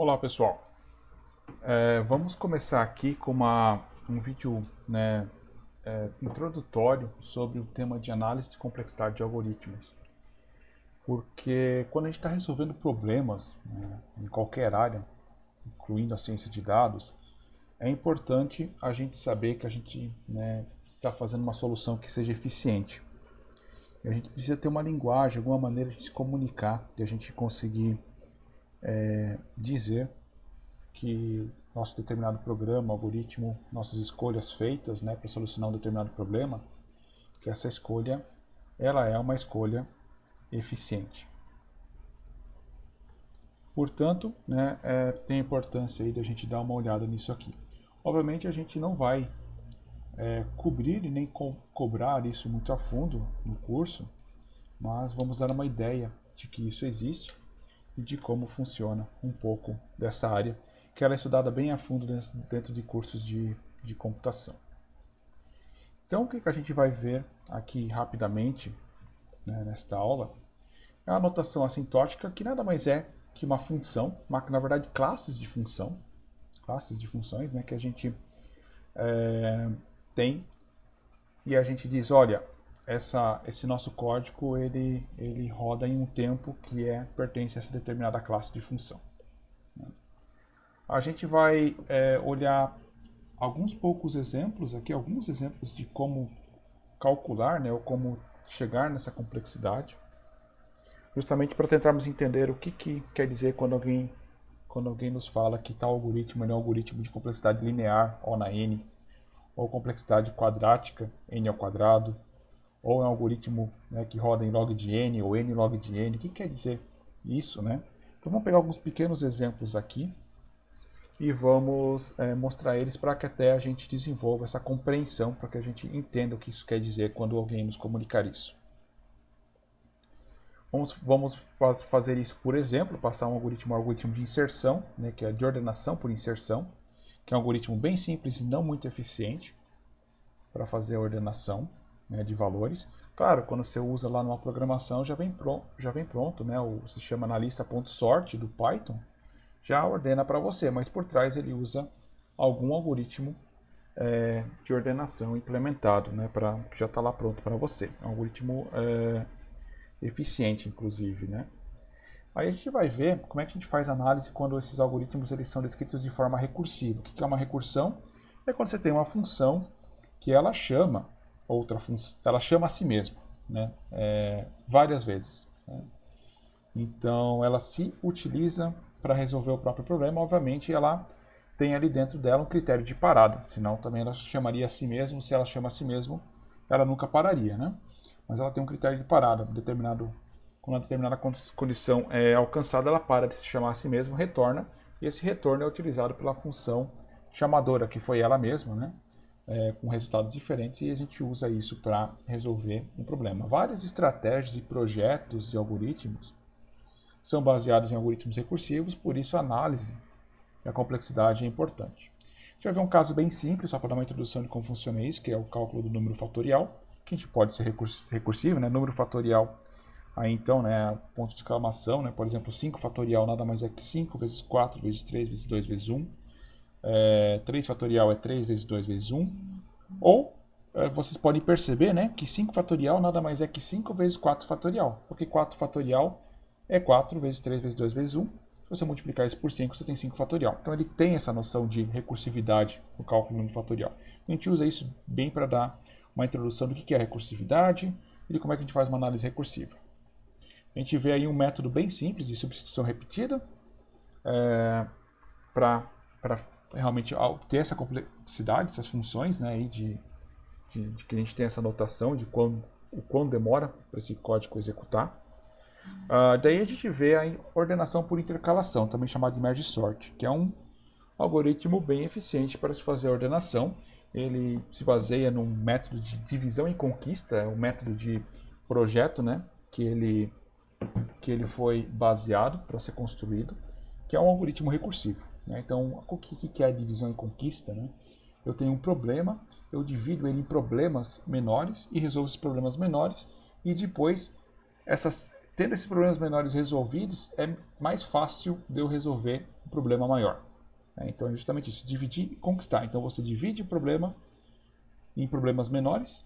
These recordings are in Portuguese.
Olá pessoal, vamos começar aqui com um vídeo introdutório sobre o tema de análise de complexidade de algoritmos. Porque quando a gente está resolvendo problemas em qualquer área, incluindo a ciência de dados, é importante a gente saber que a gente está fazendo uma solução que seja eficiente. E a gente precisa ter uma linguagem, alguma maneira de se comunicar, de a gente conseguir dizer que nosso determinado programa, algoritmo, nossas escolhas feitas para solucionar um determinado problema, que essa escolha ela é uma escolha eficiente. Portanto, tem importância aí da gente dar uma olhada nisso aqui. Obviamente a gente não vai cobrir e nem cobrar isso muito a fundo no curso, mas vamos dar uma ideia de que isso existe e de como funciona um pouco dessa área, que ela é estudada bem a fundo dentro de cursos de computação. Então, o que a gente vai ver aqui rapidamente nesta aula é a notação assintótica, que nada mais é que uma função, na verdade classes de funções, que a gente tem, e a gente diz, olha, esse nosso código ele roda em um tempo que pertence a essa determinada classe de função. A gente vai olhar alguns poucos exemplos aqui, alguns exemplos de como calcular, ou como chegar nessa complexidade, justamente para tentarmos entender o que quer dizer quando alguém nos fala que tal algoritmo é um algoritmo de complexidade linear, O na n, ou complexidade quadrática, n ao quadrado, ou é um algoritmo que roda em log de n ou n log de n. O que quer dizer isso, né? Então vamos pegar alguns pequenos exemplos aqui e vamos mostrar eles para que até a gente desenvolva essa compreensão, para que a gente entenda o que isso quer dizer quando alguém nos comunicar isso. Vamos fazer isso, por exemplo, passar um algoritmo de inserção, que é de ordenação por inserção, que é um algoritmo bem simples e não muito eficiente para fazer a ordenação de valores. Claro, quando você usa lá numa programação já vem pronto, o sistema analista.sort do Python já ordena para você, mas por trás ele usa algum algoritmo de ordenação implementado, que já está lá pronto para você. É um algoritmo eficiente, inclusive. Aí a gente vai ver como é que a gente faz análise quando esses algoritmos eles são descritos de forma recursiva. O que é uma recursão? É quando você tem uma função que ela chama outra função, ela chama a si mesma, várias vezes. Então ela se utiliza para resolver o próprio problema. Obviamente ela tem ali dentro dela um critério de parada, senão também ela chamaria a si mesmo. Se ela chama a si mesmo, ela nunca pararia, Mas ela tem um critério de parada, quando uma determinada condição é alcançada, ela para de se chamar a si mesmo, retorna, e esse retorno é utilizado pela função chamadora, que foi ela mesma, com resultados diferentes, e a gente usa isso para resolver um problema. Várias estratégias e projetos de algoritmos são baseados em algoritmos recursivos, por isso a análise da complexidade é importante. A gente vai ver um caso bem simples, só para dar uma introdução de como funciona isso, que é o cálculo do número fatorial, que a gente pode ser recursivo, número fatorial, aí então, ponto de exclamação, por exemplo, 5 fatorial nada mais é que 5 vezes 4 vezes 3 vezes 2 vezes 1, 3 fatorial é 3 vezes 2 vezes 1, ou vocês podem perceber que 5 fatorial nada mais é que 5 vezes 4 fatorial, porque 4 fatorial é 4 vezes 3 vezes 2 vezes 1. Se você multiplicar isso por 5, você tem 5 fatorial. Então ele tem essa noção de recursividade no cálculo do número fatorial. A gente usa isso bem para dar uma introdução do que é recursividade e de como é que a gente faz uma análise recursiva. A gente vê aí um método bem simples de substituição repetida para realmente ter essa complexidade, essas funções, de que a gente tem essa notação de o quão demora para esse código executar. Daí a gente vê a ordenação por intercalação, também chamada de merge sort, que é um algoritmo bem eficiente para se fazer a ordenação. Ele se baseia num método de divisão e conquista, um método de projeto, que ele foi baseado para ser construído, que é um algoritmo recursivo. Então, o que é a divisão e conquista? Eu tenho um problema, eu divido ele em problemas menores e resolvo esses problemas menores, e depois tendo esses problemas menores resolvidos, é mais fácil de eu resolver problema maior. Então é justamente isso, dividir e conquistar. Então você divide o problema em problemas menores,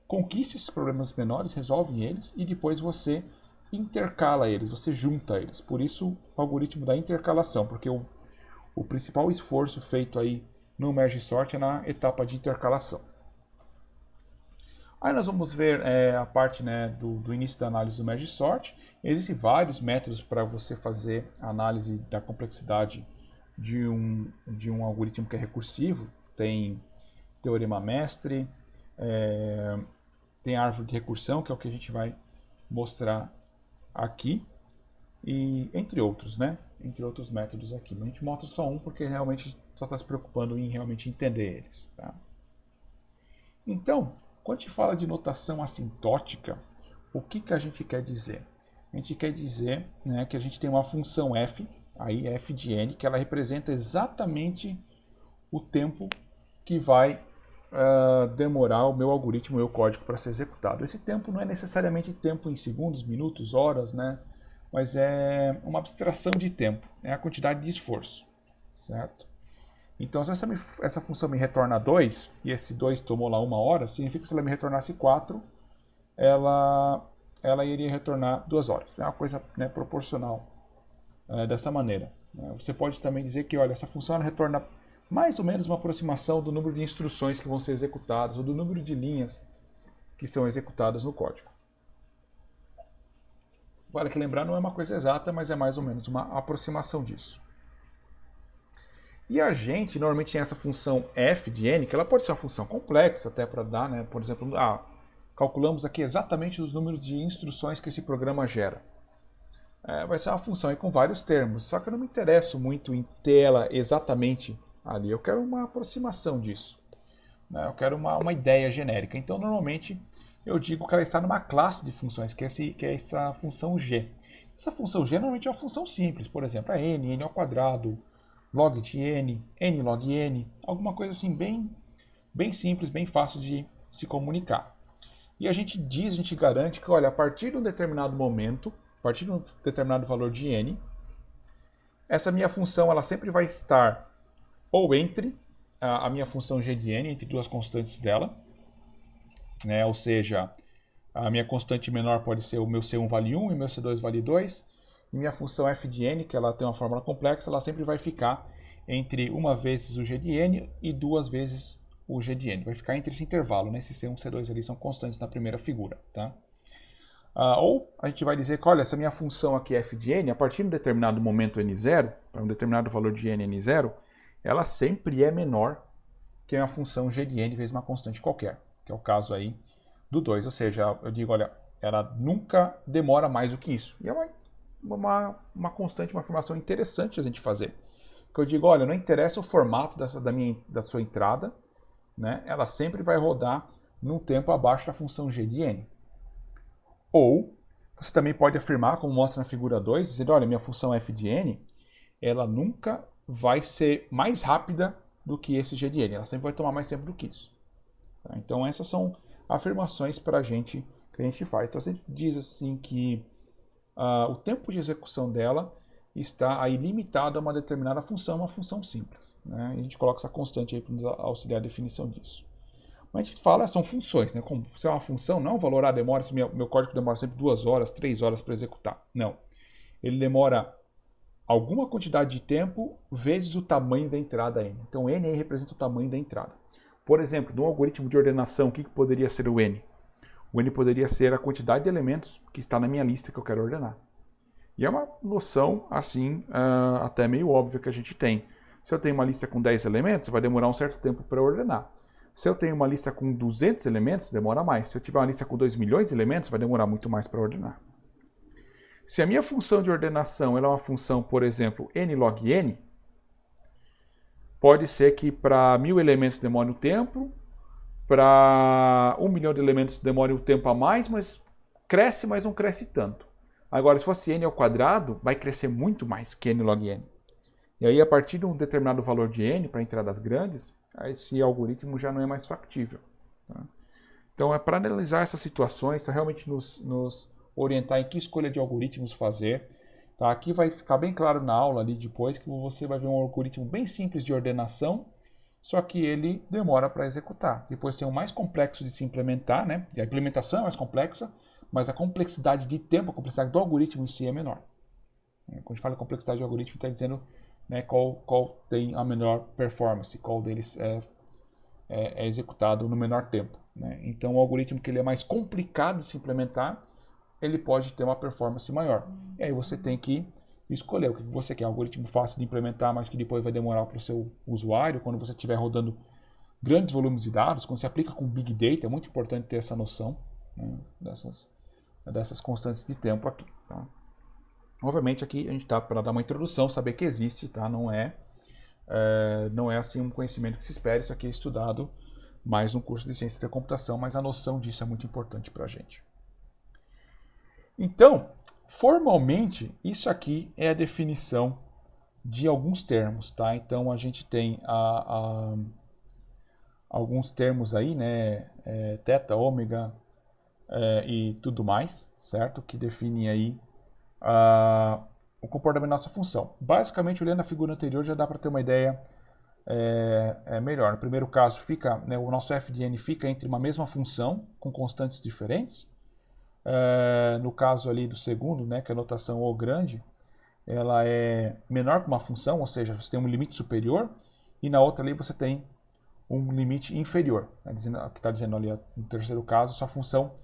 conquista esses problemas menores, resolve eles e depois você intercala eles, você junta eles. Por isso o algoritmo da intercalação, porque o principal esforço feito aí no Merge Sort é na etapa de intercalação. Aí nós vamos ver a parte, né, do início da análise do Merge Sort. Existem vários métodos para você fazer a análise da complexidade de um algoritmo que é recursivo. Tem teorema mestre, tem árvore de recursão, que é o que a gente vai mostrar aqui, e entre outros, né? Entre outros métodos aqui. Mas a gente mostra só um porque realmente só está se preocupando em realmente entender eles. Tá? Então, quando a gente fala de notação assintótica, o que a gente quer dizer? A gente quer dizer, né, que a gente tem uma função f, aí f de n, que ela representa exatamente o tempo que vai demorar o meu algoritmo, o meu código para ser executado. Esse tempo não é necessariamente tempo em segundos, minutos, horas, né? Mas é uma abstração de tempo, é a quantidade de esforço, certo? Então, se essa função me retorna 2, e esse 2 tomou lá 1 hora, significa que se ela me retornasse 4, ela iria retornar 2 horas. É uma coisa, né, proporcional dessa maneira. Você pode também dizer que, olha, essa função ela retorna mais ou menos uma aproximação do número de instruções que vão ser executadas, ou do número de linhas que são executadas no código. Vale que lembrar, não é uma coisa exata, mas é mais ou menos uma aproximação disso. E a gente normalmente tem essa função f de n, que ela pode ser uma função complexa até para dar, né? Por exemplo, calculamos aqui exatamente os números de instruções que esse programa gera. Vai ser uma função aí com vários termos, só que eu não me interesso muito em tê-la exatamente ali. Eu quero uma aproximação disso. Né? Eu quero uma ideia genérica. Então, normalmente, eu digo que ela está numa classe de funções, que é essa função g. Essa função g normalmente é uma função simples. Por exemplo, é n ao quadrado, log de n log n, alguma coisa assim bem simples, bem fácil de se comunicar. E a gente garante que, olha, a partir de um determinado momento, a partir de um determinado valor de n, essa minha função ela sempre vai estar ou entre a minha função g de n, entre duas constantes dela, né? Ou seja, a minha constante menor pode ser o meu c1 vale 1 e o meu c2 vale 2, e minha função f de n, que ela tem uma fórmula complexa, ela sempre vai ficar entre uma vezes o g de n e duas vezes o g de n. Vai ficar entre esse intervalo, né? Esse c1 e c2 ali são constantes na primeira figura. Tá? Ou a gente vai dizer que, olha, essa minha função aqui f de n, a partir de um determinado momento n0, para um determinado valor de n, n0, ela sempre é menor que a função g de n vezes uma constante qualquer, que é o caso aí do 2. Ou seja, eu digo, olha, ela nunca demora mais do que isso. E é uma constante, uma afirmação interessante a gente fazer. Que eu digo, olha, não interessa o formato da sua entrada, né? Ela sempre vai rodar num tempo abaixo da função g de n. Ou você também pode afirmar, como mostra na figura 2, dizer, olha, minha função f de n, ela nunca vai ser mais rápida do que esse g de n. Ela sempre vai tomar mais tempo do que isso. Tá? Então essas são afirmações que a gente faz. Então a gente diz assim que o tempo de execução dela está aí limitado a uma determinada função, uma função simples. Né? E a gente coloca essa constante aí para nos auxiliar a definição disso. Mas a gente fala, são funções, né? Como se é uma função, não valor demora, se meu código demora sempre 2 horas, 3 horas para executar. Não. Ele demora alguma quantidade de tempo vezes o tamanho da entrada n. Então, n aí representa o tamanho da entrada. Por exemplo, no algoritmo de ordenação, o que poderia ser o n? O n poderia ser a quantidade de elementos que está na minha lista que eu quero ordenar. E é uma noção, assim, até meio óbvia que a gente tem. Se eu tenho uma lista com 10 elementos, vai demorar um certo tempo para ordenar. Se eu tenho uma lista com 200 elementos, demora mais. Se eu tiver uma lista com 2 milhões de elementos, vai demorar muito mais para ordenar. Se a minha função de ordenação ela é uma função, por exemplo, n log n, pode ser que para 1000 elementos demore um tempo, para 1 milhão de elementos demore um tempo a mais, mas cresce, mas não cresce tanto. Agora, se fosse n ao quadrado, vai crescer muito mais que n log n. E aí, a partir de um determinado valor de n, para entradas grandes, esse algoritmo já não é mais factível. Tá? Então, para analisar essas situações, para realmente nos orientar em que escolha de algoritmos fazer. Tá? Aqui vai ficar bem claro na aula ali depois que você vai ver um algoritmo bem simples de ordenação, só que ele demora para executar. Depois tem o mais complexo de se implementar, né? E a implementação é mais complexa, mas a complexidade de tempo, a complexidade do algoritmo em si é menor. Quando a gente fala complexidade do algoritmo, está dizendo, né, qual tem a menor performance, qual deles é executado no menor tempo. Né? Então, o algoritmo que ele é mais complicado de se implementar, ele pode ter uma performance maior. E aí você tem que escolher o que você quer. Um algoritmo fácil de implementar, mas que depois vai demorar para o seu usuário. Quando você estiver rodando grandes volumes de dados, quando você aplica com Big Data, é muito importante ter essa noção, né, dessas constantes de tempo aqui. Tá? Obviamente aqui a gente está para dar uma introdução, saber que existe, tá? Não é assim um conhecimento que se espere, isso aqui é estudado mais no curso de ciência da computação, mas a noção disso é muito importante para a gente. Então, formalmente, isso aqui é a definição de alguns termos, tá? Então a gente tem alguns termos aí, né? Teta, ômega e tudo mais, certo? Que definem aí o comportamento da nossa função. Basicamente, olhando a figura anterior, já dá para ter uma ideia melhor. No primeiro caso, né, o nosso f de n fica entre uma mesma função com constantes diferentes. No caso ali do segundo, né, que é a notação O grande, ela é menor que uma função, ou seja, você tem um limite superior, e na outra ali você tem um limite inferior. Né, que está dizendo ali no terceiro caso, sua função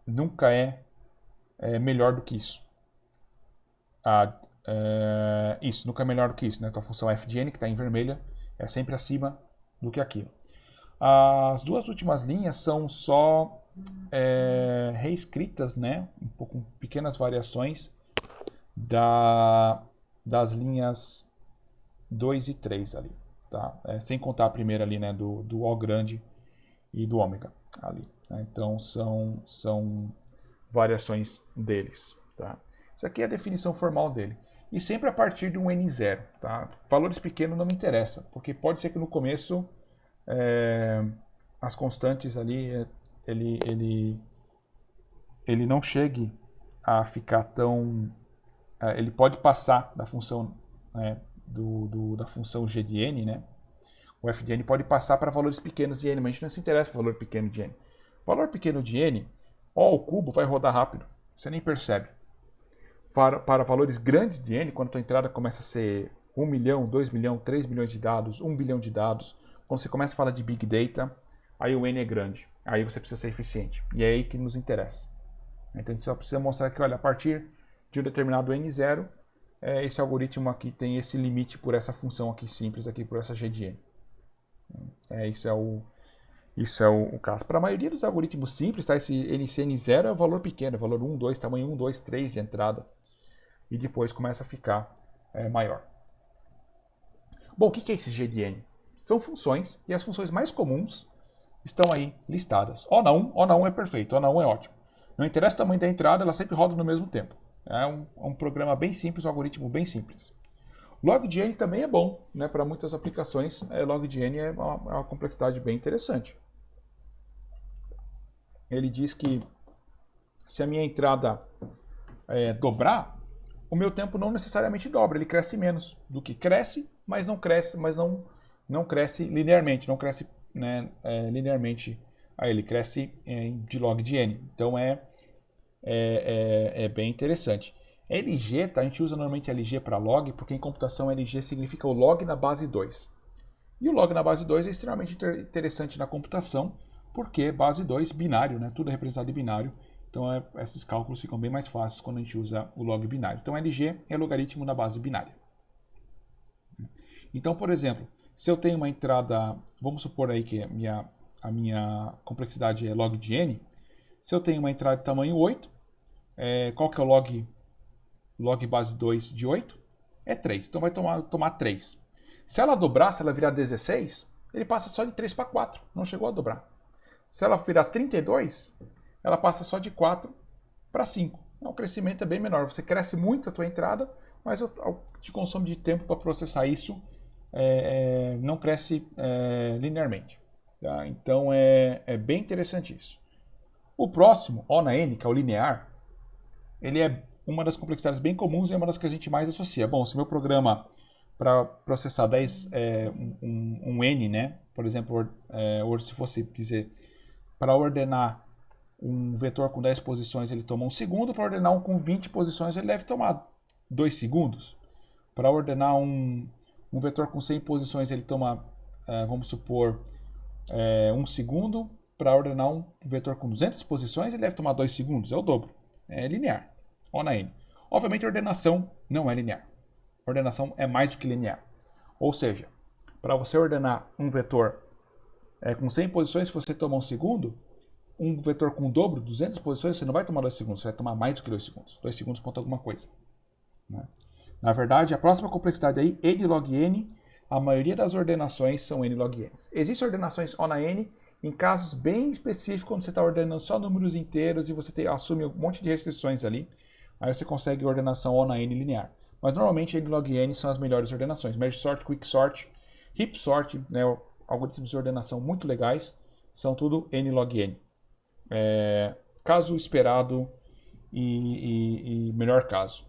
nunca é melhor do que isso. Isso, nunca é melhor do que isso. Né? Então a função f de n, que está em vermelha, é sempre acima do que aquilo. As duas últimas linhas são só reescritas, né? Com pequenas variações das linhas 2 e 3 ali. Tá? Sem contar a primeira ali, né? do O grande e do ômega ali. Né? Então são variações deles. Tá? Isso aqui é a definição formal dele. E sempre a partir de um N0. Tá? Valores pequenos não me interessam, porque pode ser que no começo as constantes ali, ele não chegue a ficar tão... ele pode passar da função, da função g de n, né? O f de n pode passar para valores pequenos de n, mas a gente não se interessa por valor pequeno de n. Valor pequeno de n, O ao cubo vai rodar rápido, você nem percebe. Para valores grandes de n, quando a tua entrada começa a ser 1 milhão, 2 milhões, 3 milhões de dados, 1 bilhão de dados, quando você começa a falar de Big Data, aí o n é grande. Aí você precisa ser eficiente. E é aí que nos interessa. Então a gente só precisa mostrar que, olha, a partir de um determinado n0, esse algoritmo aqui tem esse limite por essa função aqui simples, aqui por essa g de n. Isso é o caso. Para a maioria dos algoritmos simples, tá? Esse NC-N0 é o valor pequeno, é o valor 1, 2, tamanho 1, 2, 3 de entrada. E depois começa a ficar maior. Bom, o que é esse g de n? São funções, e as funções mais comuns estão aí listadas. O na 1 é perfeito, O na 1 é ótimo. Não interessa o tamanho da entrada, ela sempre roda no mesmo tempo. É um programa bem simples, um algoritmo bem simples. Log de n também é bom, né? Para muitas aplicações, log de n é uma complexidade bem interessante. Ele diz que se a minha entrada dobrar, o meu tempo não necessariamente dobra, ele cresce menos do que cresce, mas não cresce linearmente, não cresce linearmente. Aí ele cresce de log de n. Então é bem interessante. LG, tá? A gente usa normalmente LG para log, porque em computação LG significa o log na base 2. E o log na base 2 é extremamente interessante na computação, porque base 2, binário, né? Tudo é representado em binário. Então esses cálculos ficam bem mais fáceis quando a gente usa o log binário. Então LG é logaritmo na base binária. Então, por exemplo, se eu tenho uma entrada, vamos supor aí que a minha complexidade é log de n. Se eu tenho uma entrada de tamanho 8, qual que é o log base 2 de 8? É 3. Então vai tomar 3. Se ela dobrar, se ela virar 16, ele passa só de 3 para 4. Não chegou a dobrar. Se ela virar 32, ela passa só de 4 para 5. Então, o crescimento é bem menor. Você cresce muito a tua entrada, mas o te consome de tempo para processar isso não cresce linearmente. Tá? Então é bem interessante isso. O próximo, O na n, que é o linear, ele é uma das complexidades bem comuns e é uma das que a gente mais associa. Bom, se meu programa para processar 10, um N, né? Por exemplo, ou se fosse dizer, para ordenar um vetor com 10 posições ele toma 1 segundo, para ordenar um com 20 posições ele deve tomar 2 segundos. Para ordenar um vetor com 100 posições ele toma, vamos supor, 1 segundo. Para ordenar um vetor com 200 posições ele deve tomar 2 segundos, é o dobro. É linear, O na N. Obviamente a ordenação não é linear. A ordenação é mais do que linear. Ou seja, para você ordenar um vetor com 100 posições, se você tomar 1 segundo, um vetor com o dobro, 200 posições, você não vai tomar 2 segundos, você vai tomar mais do que 2 segundos. 2 segundos conta alguma coisa. Né? Na verdade, a próxima complexidade aí, N log N, a maioria das ordenações são N log N. Existem ordenações O na N em casos bem específicos, quando você está ordenando só números inteiros e você assume um monte de restrições ali, aí você consegue ordenação O na N linear. Mas normalmente N log N são as melhores ordenações. Merge sort, quick sort, heap sort, né, algoritmos de ordenação muito legais, são tudo N log N. Caso esperado e melhor caso.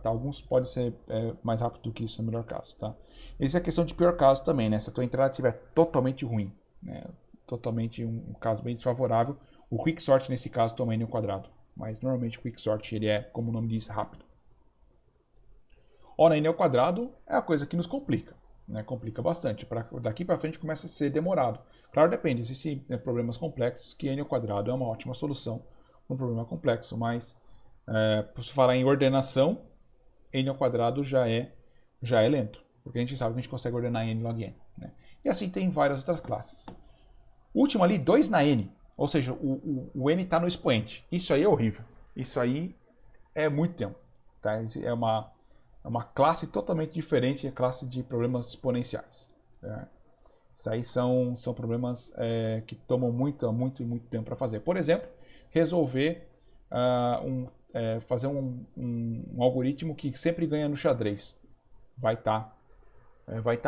Alguns podem ser mais rápido do que isso no melhor caso. Tá? Essa é a questão de pior caso também, né? Se a tua entrada estiver totalmente ruim, né? Totalmente um caso bem desfavorável, o quicksort nesse caso toma N ao quadrado. Mas normalmente o quicksort ele é, como o nome diz, rápido. O na N ao quadrado é a coisa que nos complica. Né? Complica bastante. Daqui para frente começa a ser demorado. Claro, depende. Existem problemas complexos que N ao quadrado é uma ótima solução para um problema complexo. Mas, se falar em ordenação, N ao quadrado já é lento. Porque a gente sabe que a gente consegue ordenar N log N. Né? E assim tem várias outras classes. O último ali, 2 na N. Ou seja, o N está no expoente. Isso aí é horrível. Isso aí é muito tempo. Tá? É uma classe totalmente diferente da classe de problemas exponenciais. Tá? Isso aí são problemas que tomam muito tempo para fazer. Por exemplo, resolver fazer um algoritmo que sempre ganha no xadrez. Vai estar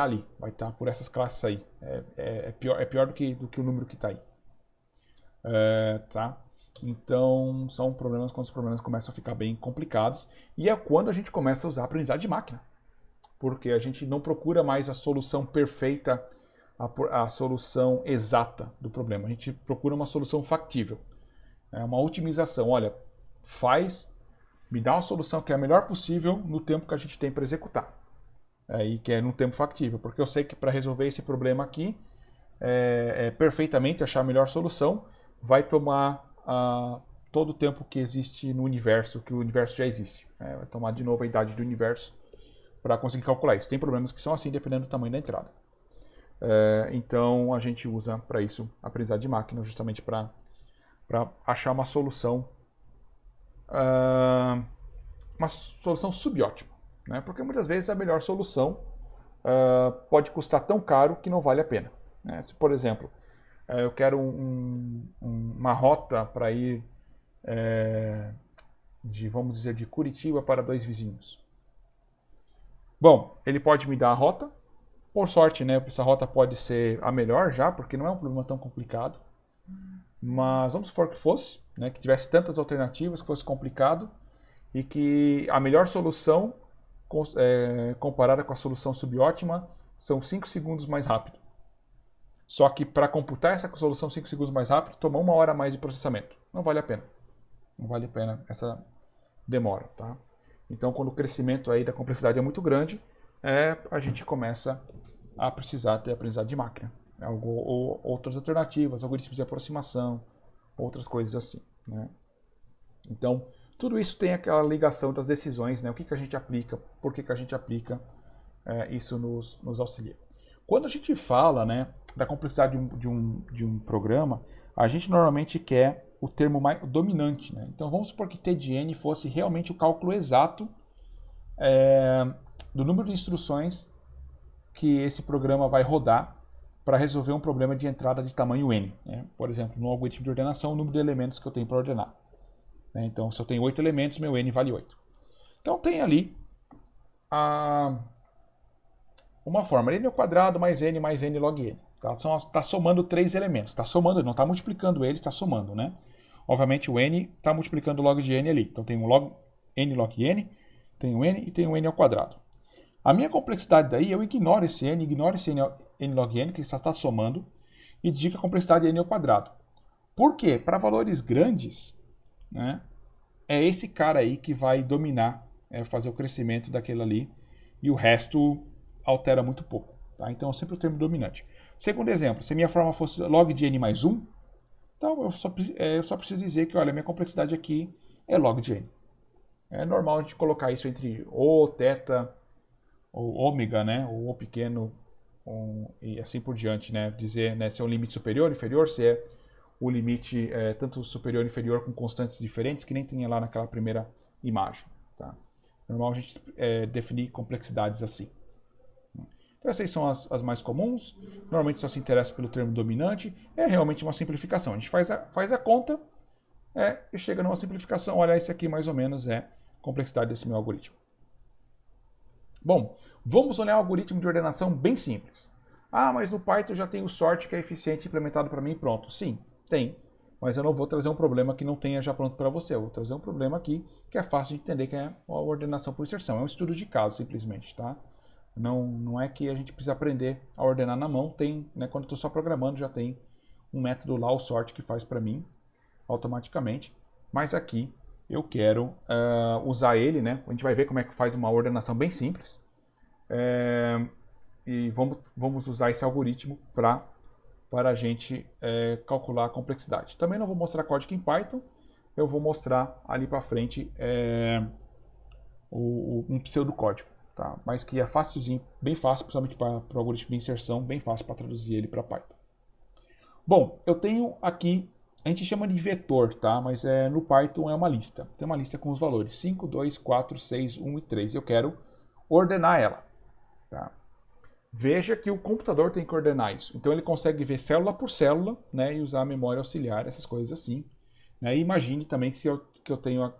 ali, vai estar por essas classes aí. É pior do que o número que está aí. Tá? Então, são problemas quando os problemas começam a ficar bem complicados. E é quando a gente começa a usar a aprendizagem de máquina. Porque a gente não procura mais a solução perfeita, a solução exata do problema. A gente procura uma solução factível. Uma otimização. Olha, me dá uma solução que é a melhor possível no tempo que a gente tem para executar. E que é no tempo factível. Porque eu sei que para resolver esse problema aqui, perfeitamente achar a melhor solução, vai tomar todo o tempo que existe no universo, que o universo já existe. Vai tomar de novo a idade do universo para conseguir calcular isso. Tem problemas que são assim, dependendo do tamanho da entrada. Então, a gente usa para isso a aprendizagem de máquina, justamente para achar uma solução subótima. Né? Porque muitas vezes a melhor solução pode custar tão caro que não vale a pena. Né? Se, por exemplo, eu quero uma rota para ir vamos dizer, de Curitiba para 2 vizinhos. Bom, ele pode me dar a rota. Por sorte, né, essa rota pode ser a melhor já, porque não é um problema tão complicado. Mas vamos supor que fosse, né, que tivesse tantas alternativas, que fosse complicado, e que a melhor solução, comparada com a solução subótima, são 5 segundos mais rápido. Só que para computar essa solução 5 segundos mais rápido, toma 1 hora a mais de processamento. Não vale a pena. Não vale a pena essa demora. Tá? Então, quando o crescimento aí da complexidade é muito grande, a gente começa a precisar ter aprendizado de máquina. Ou outras alternativas, algoritmos de aproximação, outras coisas assim. Né? Então, tudo isso tem aquela ligação das decisões, né? O que a gente aplica, por que a gente aplica, isso nos auxilia. Quando a gente fala, né, da complexidade de um programa, a gente normalmente quer o termo mais dominante. Né? Então vamos supor que T de N fosse realmente o cálculo exato do número de instruções que esse programa vai rodar para resolver um problema de entrada de tamanho N. Né? Por exemplo, no algoritmo de ordenação, o número de elementos que eu tenho para ordenar. Né? Então, se eu tenho 8 elementos, meu N vale 8. Então tem ali uma fórmula, N ao quadrado mais N log N. Está somando 3 elementos. Está somando, não está multiplicando eles, está somando. Né? Obviamente o N está multiplicando o log de N ali. Então tem um log n log n, tenho n e tenho n ao quadrado. A minha complexidade daí, eu ignoro esse n log n, que só está somando, e digo que a complexidade é n ao quadrado. Por quê? Para valores grandes, né, é esse cara aí que vai dominar, fazer o crescimento daquele ali, e o resto altera muito pouco. Tá? Então, sempre o termo dominante. Segundo exemplo, se minha forma fosse log de n mais 1, então eu só preciso dizer que, olha, minha complexidade aqui é log de n. É normal a gente colocar isso entre O, θ, ou ômega, né, ou O pequeno, e assim por diante, né, dizer, né, se é um limite superior, inferior, se é o limite tanto superior e inferior com constantes diferentes, que nem tinha lá naquela primeira imagem. Tá? Normal a gente definir complexidades assim. Então essas são as mais comuns, normalmente só se interessa pelo termo dominante, é realmente uma simplificação. A gente faz a conta e chega numa simplificação, olha, esse aqui mais ou menos é a complexidade desse meu algoritmo. Bom, vamos olhar um algoritmo de ordenação bem simples. Ah, mas no Python já tem o sort que é eficiente implementado para mim e pronto. Sim, tem. Mas eu não vou trazer um problema que não tenha já pronto para você. Eu vou trazer um problema aqui que é fácil de entender, que é a ordenação por inserção. É um estudo de caso, simplesmente, tá? Não é que a gente precisa aprender a ordenar na mão. Tem, né, quando eu estou só programando, já tem um método lá, o sort, que faz para mim automaticamente. Mas aqui eu quero usar ele, né? A gente vai ver como é que faz uma ordenação bem simples. E vamos usar esse algoritmo para a gente calcular a complexidade. Também não vou mostrar código em Python, eu vou mostrar ali para frente um pseudocódigo, tá? Mas que é facilzinho, bem fácil, principalmente para o algoritmo de inserção, bem fácil para traduzir ele para Python. Bom, eu tenho aqui, a gente chama de vetor, tá? Mas no Python é uma lista. Tem uma lista com os valores 5, 2, 4, 6, 1 e 3. Eu quero ordenar ela. Tá? Veja que o computador tem que ordenar isso. Então ele consegue ver célula por célula, né, e usar a memória auxiliar, essas coisas assim. Né? E imagine também que eu tenho,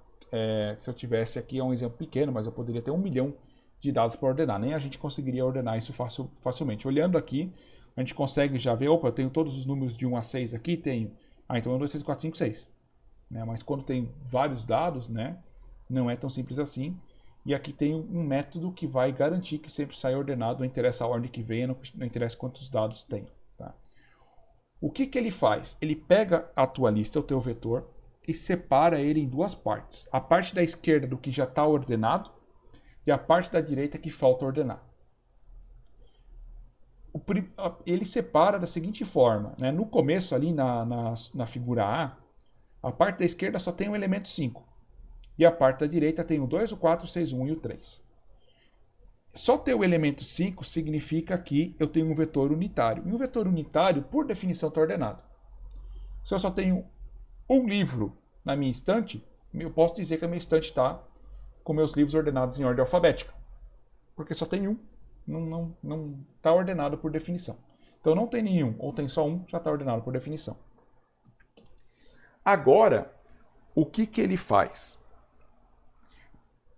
se eu tivesse aqui, é um exemplo pequeno, mas eu poderia ter 1 milhão de dados para ordenar. Nem a gente conseguiria ordenar isso facilmente. Olhando aqui, a gente consegue já ver, opa, eu tenho todos os números de 1 a 6 aqui, tenho. Então 1, 2, 3, 4, 5, 6. Né? Mas quando tem vários dados, né, não é tão simples assim. E aqui tem um método que vai garantir que sempre sai ordenado, não interessa a ordem que venha, não interessa quantos dados tem. Tá? O que ele faz? Ele pega a tua lista, o teu vetor, e separa ele em duas partes. A parte da esquerda do que já está ordenado e a parte da direita que falta ordenar. Ele separa da seguinte forma. Né? No começo, ali na figura A parte da esquerda só tem o elemento 5. E a parte da direita tem o 2, o 4, o 6, o 1 e o 3. Só ter o elemento 5 significa que eu tenho um vetor unitário. E um vetor unitário, por definição, está ordenado. Se eu só tenho um livro na minha estante, eu posso dizer que a minha estante está com meus livros ordenados em ordem alfabética. Porque só tem um. Não está ordenado por definição. Então não tem nenhum, ou tem só um, já está ordenado por definição. Agora, o que ele faz?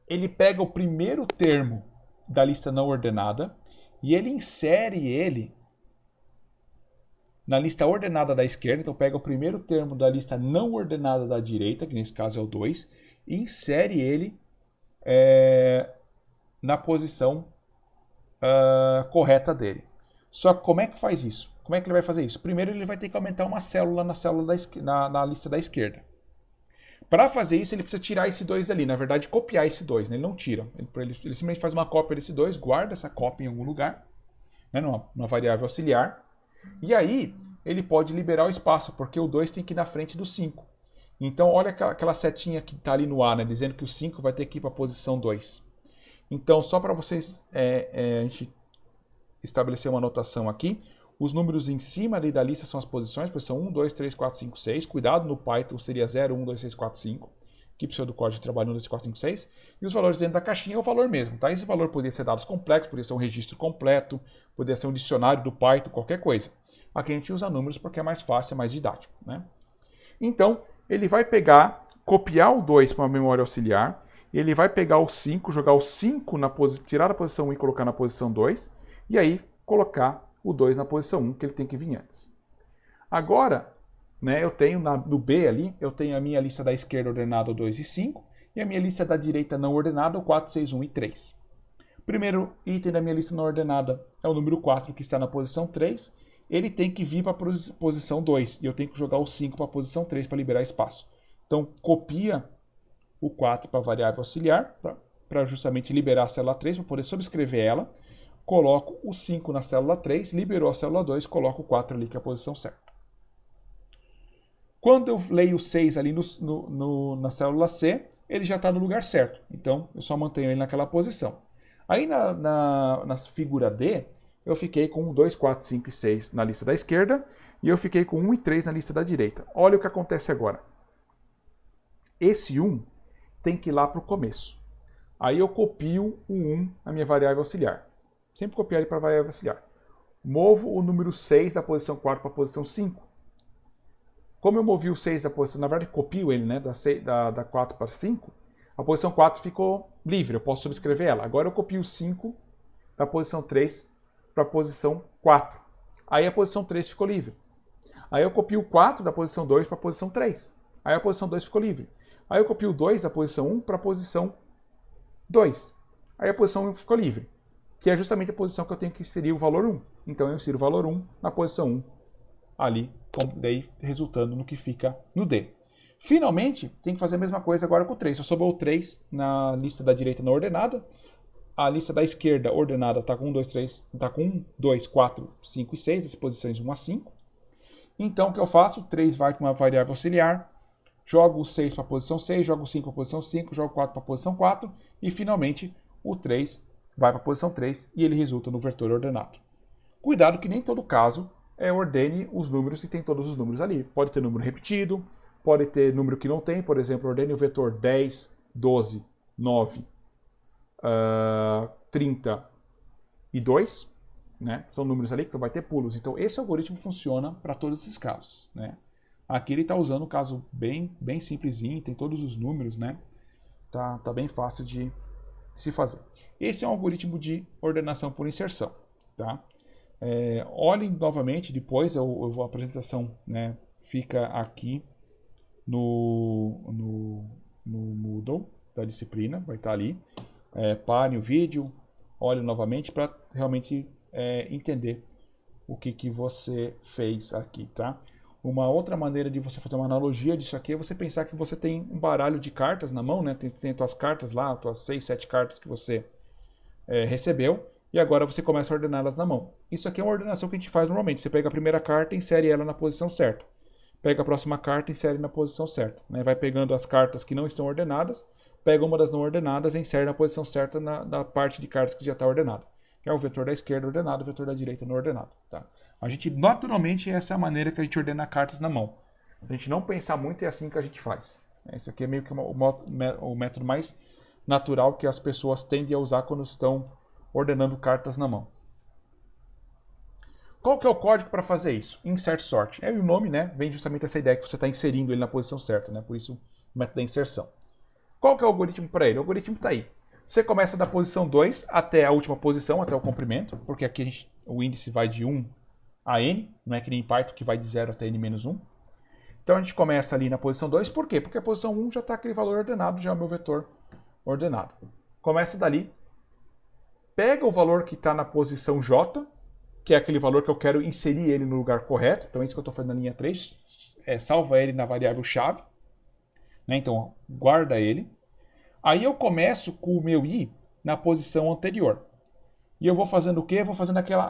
Ele pega o primeiro termo da lista não ordenada e ele insere ele na lista ordenada da esquerda. Então pega o primeiro termo da lista não ordenada da direita, que nesse caso é o 2, e insere ele na posição correta dele. Só que como é que faz isso? Como é que ele vai fazer isso? Primeiro ele vai ter que aumentar uma célula na lista da esquerda. Para fazer isso, ele precisa tirar esse 2 ali. Na verdade, copiar esse 2. Né? Ele não tira. Ele simplesmente faz uma cópia desse 2, guarda essa cópia em algum lugar, né? numa variável auxiliar. E aí, ele pode liberar o espaço, porque o 2 tem que ir na frente do 5. Então, olha aquela setinha que está ali no A, né? Dizendo que o 5 vai ter que ir para a posição 2. Então, só para vocês a gente estabelecer uma anotação aqui, os números em cima ali da lista são as posições, posição 1, 2, 3, 4, 5, 6. Cuidado, no Python seria 0, 1, 2, 3, 4, 5. Que pseudocódigo trabalha 1, 2, 3, 4, 5, 6. E os valores dentro da caixinha é o valor mesmo. Tá? Esse valor poderia ser dados complexos, poderia ser um registro completo, poderia ser um dicionário do Python, qualquer coisa. Aqui a gente usa números porque é mais fácil, é mais didático. Né? Então, ele vai copiar o 2 para uma memória auxiliar, ele vai pegar o 5, jogar o 5 tirar da posição 1 e colocar na posição 2, e aí colocar o 2 na posição 1, que ele tem que vir antes. Agora, né, eu tenho no B ali, eu tenho a minha lista da esquerda ordenada 2 e 5, e a minha lista da direita não ordenada é o 4, 6, 1 e 3. Primeiro item da minha lista não ordenada é o número 4, que está na posição 3. Ele tem que vir para a posição 2, e eu tenho que jogar o 5 para a posição 3 para liberar espaço. Então, copia o 4 para a variável auxiliar, para justamente liberar a célula 3, para poder subscrever ela. Coloco o 5 na célula 3, liberou a célula 2, coloco o 4 ali, que é a posição certa. Quando eu leio o 6 ali na célula C, ele já está no lugar certo. Então, eu só mantenho ele naquela posição. Aí na figura D, eu fiquei com 2, 4, 5 e 6 na lista da esquerda, e eu fiquei com 1 e 3 na lista da direita. Olha o que acontece agora. Esse 1 tem que ir lá para o começo. Aí eu copio o 1 na minha variável auxiliar. Sempre copiar ele para a variável auxiliar. Movo o número 6 da posição 4 para a posição 5. Como eu movi o 6 da posição, na verdade copio ele, né, da 4 para 5, a posição 4 ficou livre, eu posso subscrever ela. Agora eu copio o 5 da posição 3 para a posição 4. Aí a posição 3 ficou livre. Aí eu copio o 4 da posição 2 para a posição 3. Aí a posição 2 ficou livre. Aí eu copio o 2 da posição 1 para a posição 2. Aí a posição 1 ficou livre, que é justamente a posição que eu tenho que inserir o valor 1. Então eu insiro o valor 1 na posição 1, ali, daí resultando no que fica no D. Finalmente, tem que fazer a mesma coisa agora com o 3. Só sobrou o 3 na lista da direita não ordenada. A lista da esquerda ordenada está com 1, 2, 3, está com 1, 2, 4, 5 e 6, as posições 1 a 5. Então, o que eu faço? O 3 vai para uma variável auxiliar, jogo o 6 para a posição 6, jogo o 5 para a posição 5, jogo o 4 para a posição 4, e finalmente o 3 vai para a posição 3 e ele resulta no vetor ordenado. Cuidado que nem todo caso ordene os números e tem todos os números ali. Pode ter número repetido, pode ter número que não tem, por exemplo, ordene o vetor 10, 12, 9, 30 e 2, né? São números ali que vai ter pulos. Então esse algoritmo funciona para todos esses casos, né? Aqui ele está usando um caso bem simplesinho, tem todos os números, né? Tá bem fácil de se fazer. Esse é um algoritmo de ordenação por inserção, tá? Olhem novamente, depois a apresentação, né, fica aqui no Moodle da disciplina, vai estar ali. Parem o vídeo, olhem novamente para realmente entender o que você fez aqui, tá? Uma outra maneira de você fazer uma analogia disso aqui é você pensar que você tem um baralho de cartas na mão, né? Tem as tuas cartas lá, as tuas 6, 7 cartas que você recebeu, e agora você começa a ordená-las na mão. Isso aqui é uma ordenação que a gente faz normalmente. Você pega a primeira carta e insere ela na posição certa. Pega a próxima carta e insere na posição certa. Né? Vai pegando as cartas que não estão ordenadas, pega uma das não ordenadas e insere na posição certa na parte de cartas que já está ordenada. Que é o vetor da esquerda ordenado, o vetor da direita não ordenado. Tá? A gente, naturalmente, essa é a maneira que a gente ordena cartas na mão. A gente não pensar muito, é assim que a gente faz. Esse aqui é meio que o método mais natural que as pessoas tendem a usar quando estão ordenando cartas na mão. Qual que é o código para fazer isso? Insert sort. O nome, né, vem justamente essa ideia que você está inserindo ele na posição certa, né? Por isso o método da inserção. Qual que é o algoritmo para ele? O algoritmo está aí. Você começa da posição 2 até a última posição, até o comprimento, porque aqui o índice vai de 1 a n, não é que nem em Python que vai de 0 até n-1. Então a gente começa ali na posição 2, por quê? Porque a posição 1 já está aquele valor ordenado, já é o meu vetor ordenado. Começa dali, pega o valor que está na posição J, que é aquele valor que eu quero inserir ele no lugar correto. Então é isso que eu estou fazendo na linha 3. Salva ele na variável chave. Né? Então guarda ele. Aí eu começo com o meu i na posição anterior. E eu vou fazendo o quê? Eu vou fazendo aquele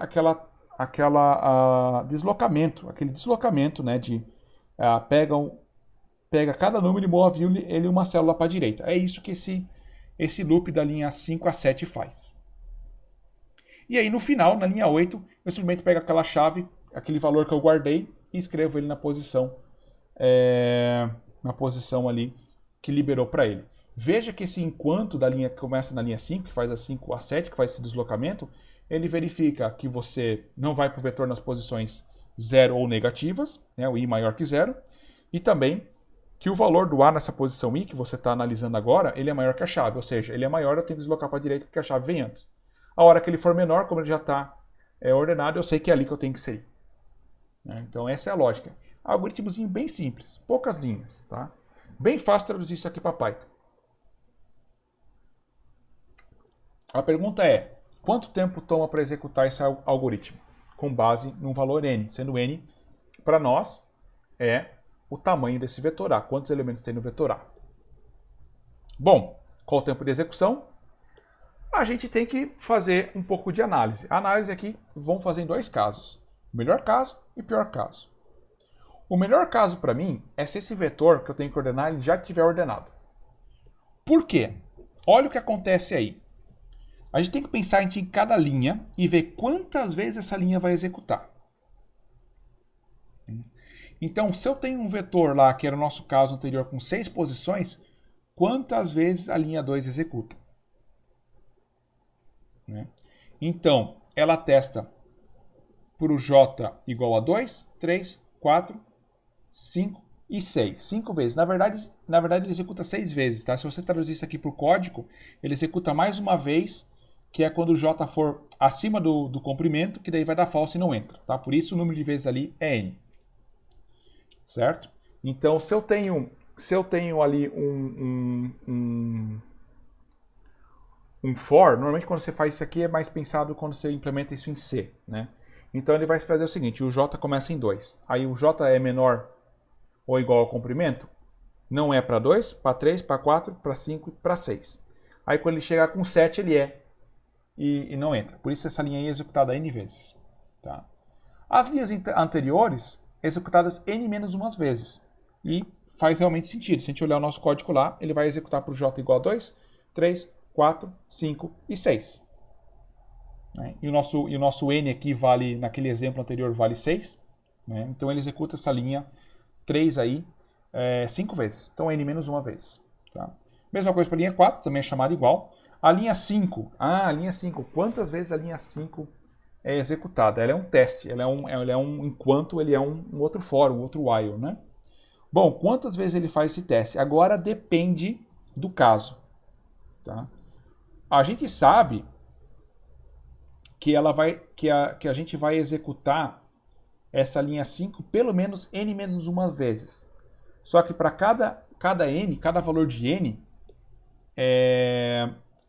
deslocamento, né? Pega cada número e move ele uma célula para a direita. É isso que esse loop da linha 5 a 7 faz. E aí no final, na linha 8, eu simplesmente pego aquela chave, aquele valor que eu guardei, e escrevo ele na posição ali que liberou para ele. Veja que esse enquanto da linha que começa na linha 5, que faz a 5 a 7, que faz esse deslocamento, ele verifica que você não vai para o vetor nas posições 0 ou negativas, né, o i maior que 0, e também que o valor do a nessa posição i, que você está analisando agora, ele é maior que a chave, ou seja, ele é maior, eu tenho que deslocar para a direita porque a chave vem antes. A hora que ele for menor, como ele já está ordenado, eu sei que é ali que eu tenho que sair. Então essa é a lógica. Algoritmozinho bem simples, poucas linhas. Tá? Bem fácil traduzir isso aqui para Python. A pergunta é, quanto tempo toma para executar esse algoritmo? Com base num valor n, sendo n, para nós, é o tamanho desse vetor A. Quantos elementos tem no vetor A? Bom, qual o tempo de execução? A gente tem que fazer um pouco de análise. A análise aqui vamos fazer em dois casos. O melhor caso e o pior caso. O melhor caso para mim é se esse vetor que eu tenho que ordenar ele já estiver ordenado. Por quê? Olha o que acontece aí. A gente tem que pensar em cada linha e ver quantas vezes essa linha vai executar. Então, se eu tenho um vetor lá, que era o nosso caso anterior, com 6 posições, quantas vezes a linha 2 executa? Então, ela testa para o j igual a 2, 3, 4, 5 e 6. 5 vezes. Na verdade ele executa 6 vezes. Tá? Se você traduzir isso aqui para o código, ele executa mais uma vez, que é quando o j for acima do comprimento, que daí vai dar false e não entra. Tá? Por isso o número de vezes ali é n. Certo? Então, se eu tenho ali um for, normalmente quando você faz isso aqui é mais pensado quando você implementa isso em C, né? Então ele vai fazer o seguinte, o j começa em 2. Aí o j é menor ou igual ao comprimento, não é para 2, para 3, para 4, para 5 e para 6. Aí quando ele chegar com 7 ele é e não entra. Por isso essa linha aí é executada n vezes. Tá? As linhas anteriores executadas n menos umas vezes. E faz realmente sentido. Se a gente olhar o nosso código lá, ele vai executar para o j igual a 2, 3, 4, 5 e 6. Né? E o nosso n aqui vale, naquele exemplo anterior, vale 6. Né? Então ele executa essa linha 3 aí 5 vezes. Então n menos uma vez. Tá? Mesma coisa para a linha 4, também é chamada igual. A linha 5. A linha 5. Quantas vezes a linha 5 é executada? Ela é um teste. Enquanto ele é um outro for, um outro while. Né? Bom, quantas vezes ele faz esse teste? Agora depende do caso. Tá? A gente sabe que a gente vai executar essa linha 5 pelo menos n menos uma vezes. Só que para cada n, cada valor de n,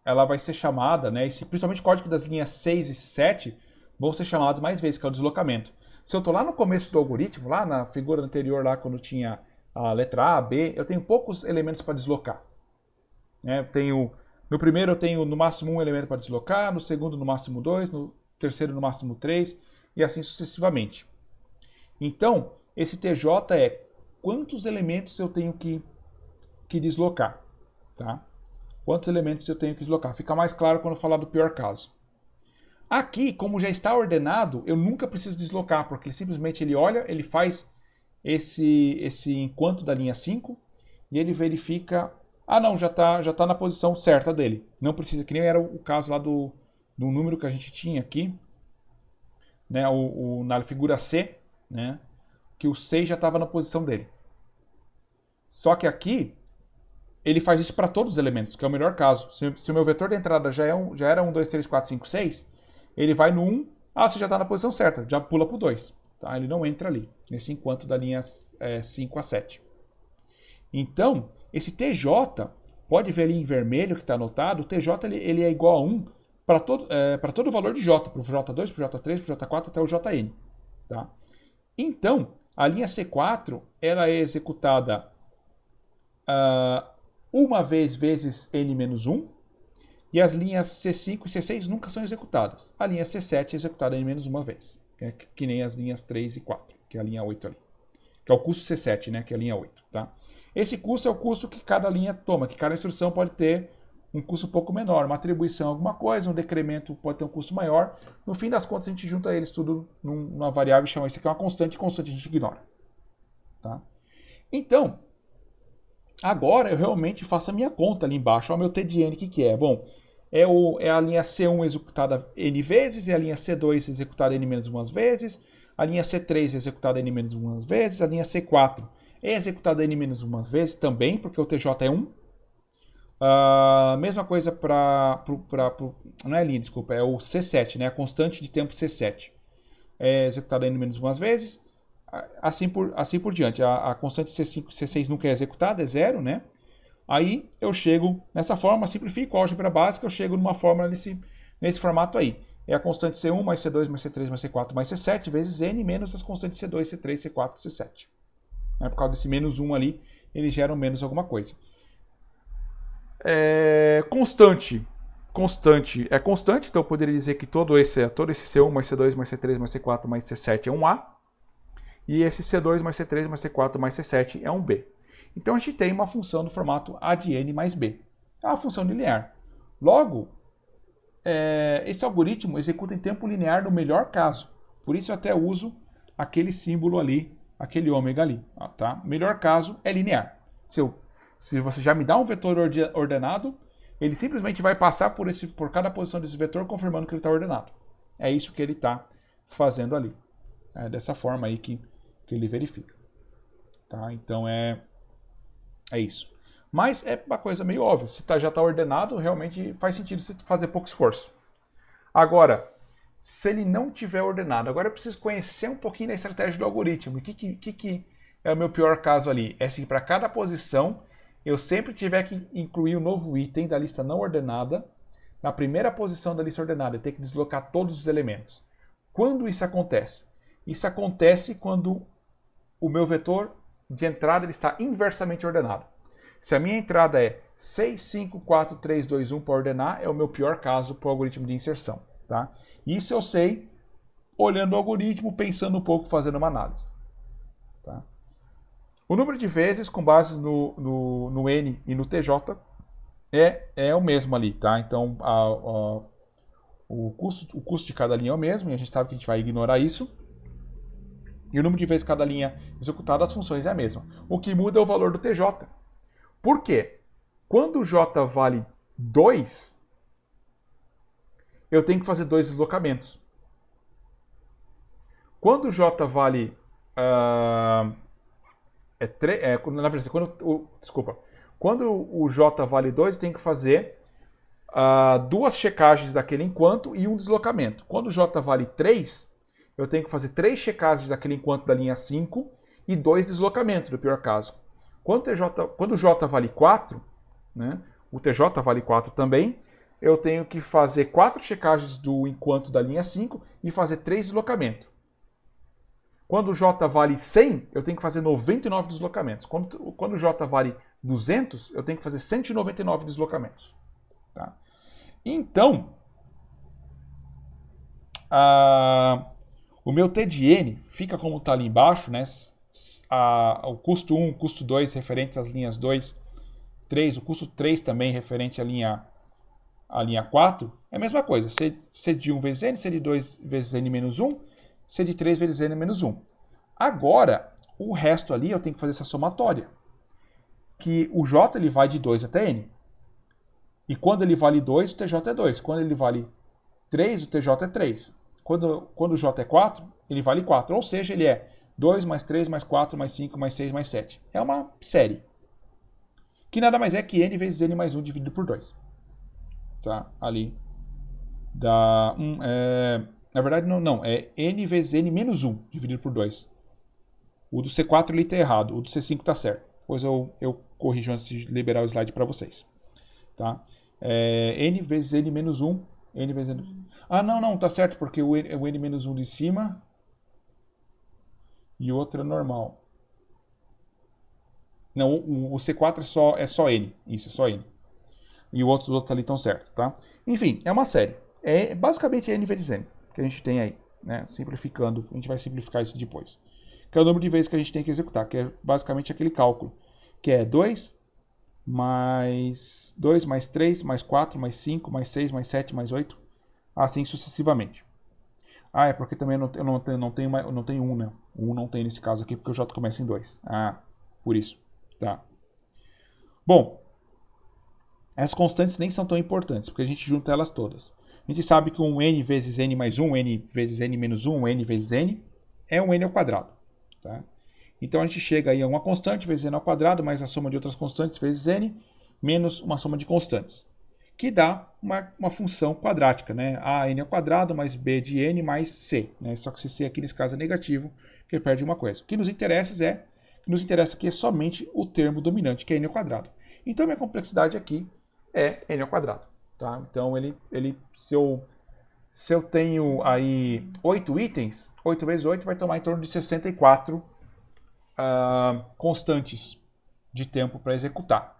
ela vai ser chamada, né, principalmente o código das linhas 6 e 7 vão ser chamados mais vezes, que é o deslocamento. Se eu estou lá no começo do algoritmo, lá na figura anterior, lá quando tinha a letra A, B, eu tenho poucos elementos para deslocar. No primeiro eu tenho no máximo um elemento para deslocar, no segundo no máximo 2, no terceiro no máximo 3 e assim sucessivamente. Então, esse TJ é quantos elementos eu tenho que deslocar. Tá? Quantos elementos eu tenho que deslocar. Fica mais claro quando eu falar do pior caso. Aqui, como já está ordenado, eu nunca preciso deslocar, porque simplesmente ele olha, ele faz esse enquanto da linha 5 e ele verifica... Ah, não, já está na posição certa dele. Não precisa, que nem era o caso lá do número que a gente tinha aqui, né, na figura C, né, que o 6 já estava na posição dele. Só que aqui, ele faz isso para todos os elementos, que é o melhor caso. Se o meu vetor de entrada já era 1, 2, 3, 4, 5, 6, ele vai no 1, você já está na posição certa, já pula para o 2. Tá? Ele não entra ali, nesse enquanto da linha 5 a 7. Então, esse TJ, pode ver ali em vermelho que está anotado, o TJ ele é igual a 1 para todo o valor de J, para o J2, para o J3, para o J4 até o Jn. Tá? Então, a linha C4 ela é executada uma vez vezes n-1, e as linhas C5 e C6 nunca são executadas. A linha C7 é executada n-1 vez, que nem as linhas 3 e 4, que é a linha 8 ali. Que é o custo C7, né, que é a linha 8. Tá? Esse custo é o custo que cada linha toma, que cada instrução pode ter um custo um pouco menor. Uma atribuição alguma coisa, um decremento pode ter um custo maior. No fim das contas, a gente junta eles tudo numa variável e chama isso aqui uma constante, e constante a gente ignora. Tá? Então, agora eu realmente faço a minha conta ali embaixo. Olha o meu T de n, o que é? Bom, é a linha C1 executada n vezes, e a linha C2 executada n menos umas vezes, a linha C3 executada n menos umas vezes, a linha C4 é executada n menos umas vezes também, porque o TJ é 1. Mesma coisa para... Não é linha, desculpa, é o C7, né? A constante de tempo C7. É executada n menos umas vezes, assim por diante. A constante C5 e C6 nunca é executada, é 0, né? Aí eu chego nessa forma, simplifico a álgebra básica, eu chego numa fórmula nesse formato aí. É a constante C1 mais C2 mais C3 mais C4 mais C7 vezes N menos as constantes C2, C3, C4 e C7. Por causa desse menos 1 ali, ele gera um menos alguma coisa. Constante é constante, então eu poderia dizer que todo esse C1 mais C2 mais C3 mais C4 mais C7 é um A. E esse C2 mais C3 mais C4 mais C7 é um B. Então a gente tem uma função do formato A de N mais B. É uma função linear. Logo, esse algoritmo executa em tempo linear no melhor caso. Por isso eu até uso aquele símbolo ali, aquele ômega ali. Tá? Melhor caso é linear. Se você já me dá um vetor ordenado, ele simplesmente vai passar por cada posição desse vetor, confirmando que ele está ordenado. É isso que ele está fazendo ali. É dessa forma aí que ele verifica. Tá? Então é isso. Mas é uma coisa meio óbvia. Se já está ordenado, realmente faz sentido você fazer pouco esforço. Agora, se ele não tiver ordenado, agora eu preciso conhecer um pouquinho da estratégia do algoritmo. O que é o meu pior caso ali? É se para cada posição eu sempre tiver que incluir um novo item da lista não ordenada na primeira posição da lista ordenada e ter que deslocar todos os elementos. Quando isso acontece? Isso acontece quando o meu vetor de entrada ele está inversamente ordenado. Se a minha entrada é 6, 5, 4, 3, 2, 1 para ordenar, é o meu pior caso para o algoritmo de inserção. Tá? Isso eu sei olhando o algoritmo, pensando um pouco, fazendo uma análise. Tá? O número de vezes com base no N e no TJ é o mesmo ali. Tá? Então o custo de cada linha é o mesmo, e a gente sabe que a gente vai ignorar isso. E o número de vezes cada linha executada, as funções é a mesma. O que muda é o valor do TJ. Por quê? Quando o J vale 2, eu tenho que fazer 2 deslocamentos. Quando o J vale... Quando o J vale 2, eu tenho que fazer 2 checagens daquele enquanto e um deslocamento. Quando o J vale 3, eu tenho que fazer 3 checagens daquele enquanto da linha 5 e 2 deslocamentos, no pior caso. Quando o J vale 4, né, o TJ vale 4 também, eu tenho que fazer 4 checagens do enquanto da linha 5 e fazer 3 deslocamentos. Quando o J vale 100, eu tenho que fazer 99 deslocamentos. Quando o J vale 200, eu tenho que fazer 199 deslocamentos. Tá? Então, o meu T de N fica como está ali embaixo, né? O custo 1, o custo 2 referentes às linhas 2, 3, o custo 3 também referente à linha 4, é a mesma coisa. C de 1 vezes N, C de 2 vezes N menos 1, C de 3 vezes N menos 1. Agora, o resto ali eu tenho que fazer essa somatória. Que o J ele vai de 2 até N. E quando ele vale 2, o TJ é 2. Quando ele vale 3, o TJ é 3. Quando o J é 4, ele vale 4. Ou seja, ele é 2 mais 3 mais 4 mais 5 mais 6 mais 7. É uma série. Que nada mais é que N vezes N mais 1 dividido por 2. Tá? Ali. Dá na verdade, não. É N vezes N menos 1 dividido por 2. O do C4 ali está errado. O do C5 está certo. Depois eu corrijo antes de liberar o slide para vocês. Tá? N vezes N menos 1. N vezes N... não, tá certo, porque o N menos 1 de cima e o outro é normal. Não, o C4 é só N. Isso, é só N. E os outros ali estão certos, tá? Enfim, é uma série. É basicamente N vezes N que a gente tem aí, né? Simplificando, a gente vai simplificar isso depois. Que é o número de vezes que a gente tem que executar, que é basicamente aquele cálculo, que é 2 mais 3 mais 4 mais 5 mais 6 mais 7 mais 8, assim sucessivamente. É porque também eu não tenho 1, né? O 1 não tem nesse caso aqui, porque o J começa em 2. Por isso. Tá. Bom, as constantes nem são tão importantes, porque a gente junta elas todas. A gente sabe que um N vezes N mais 1, N vezes N menos 1, N vezes N, é um N ao quadrado. Tá? Então a gente chega aí a uma constante vezes N ao quadrado, mais a soma de outras constantes vezes N, menos uma soma de constantes. Que dá uma função quadrática, né? A N ao quadrado mais B de N mais C. Né? Só que esse C aqui nesse caso é negativo, que perde uma coisa. O que nos interessa aqui é somente o termo dominante, que é N ao quadrado. Então, minha complexidade aqui é n ao quadrado. Tá? Então, se eu tenho aí 8 itens, 8 vezes 8 vai tomar em torno de 64 constantes de tempo para executar.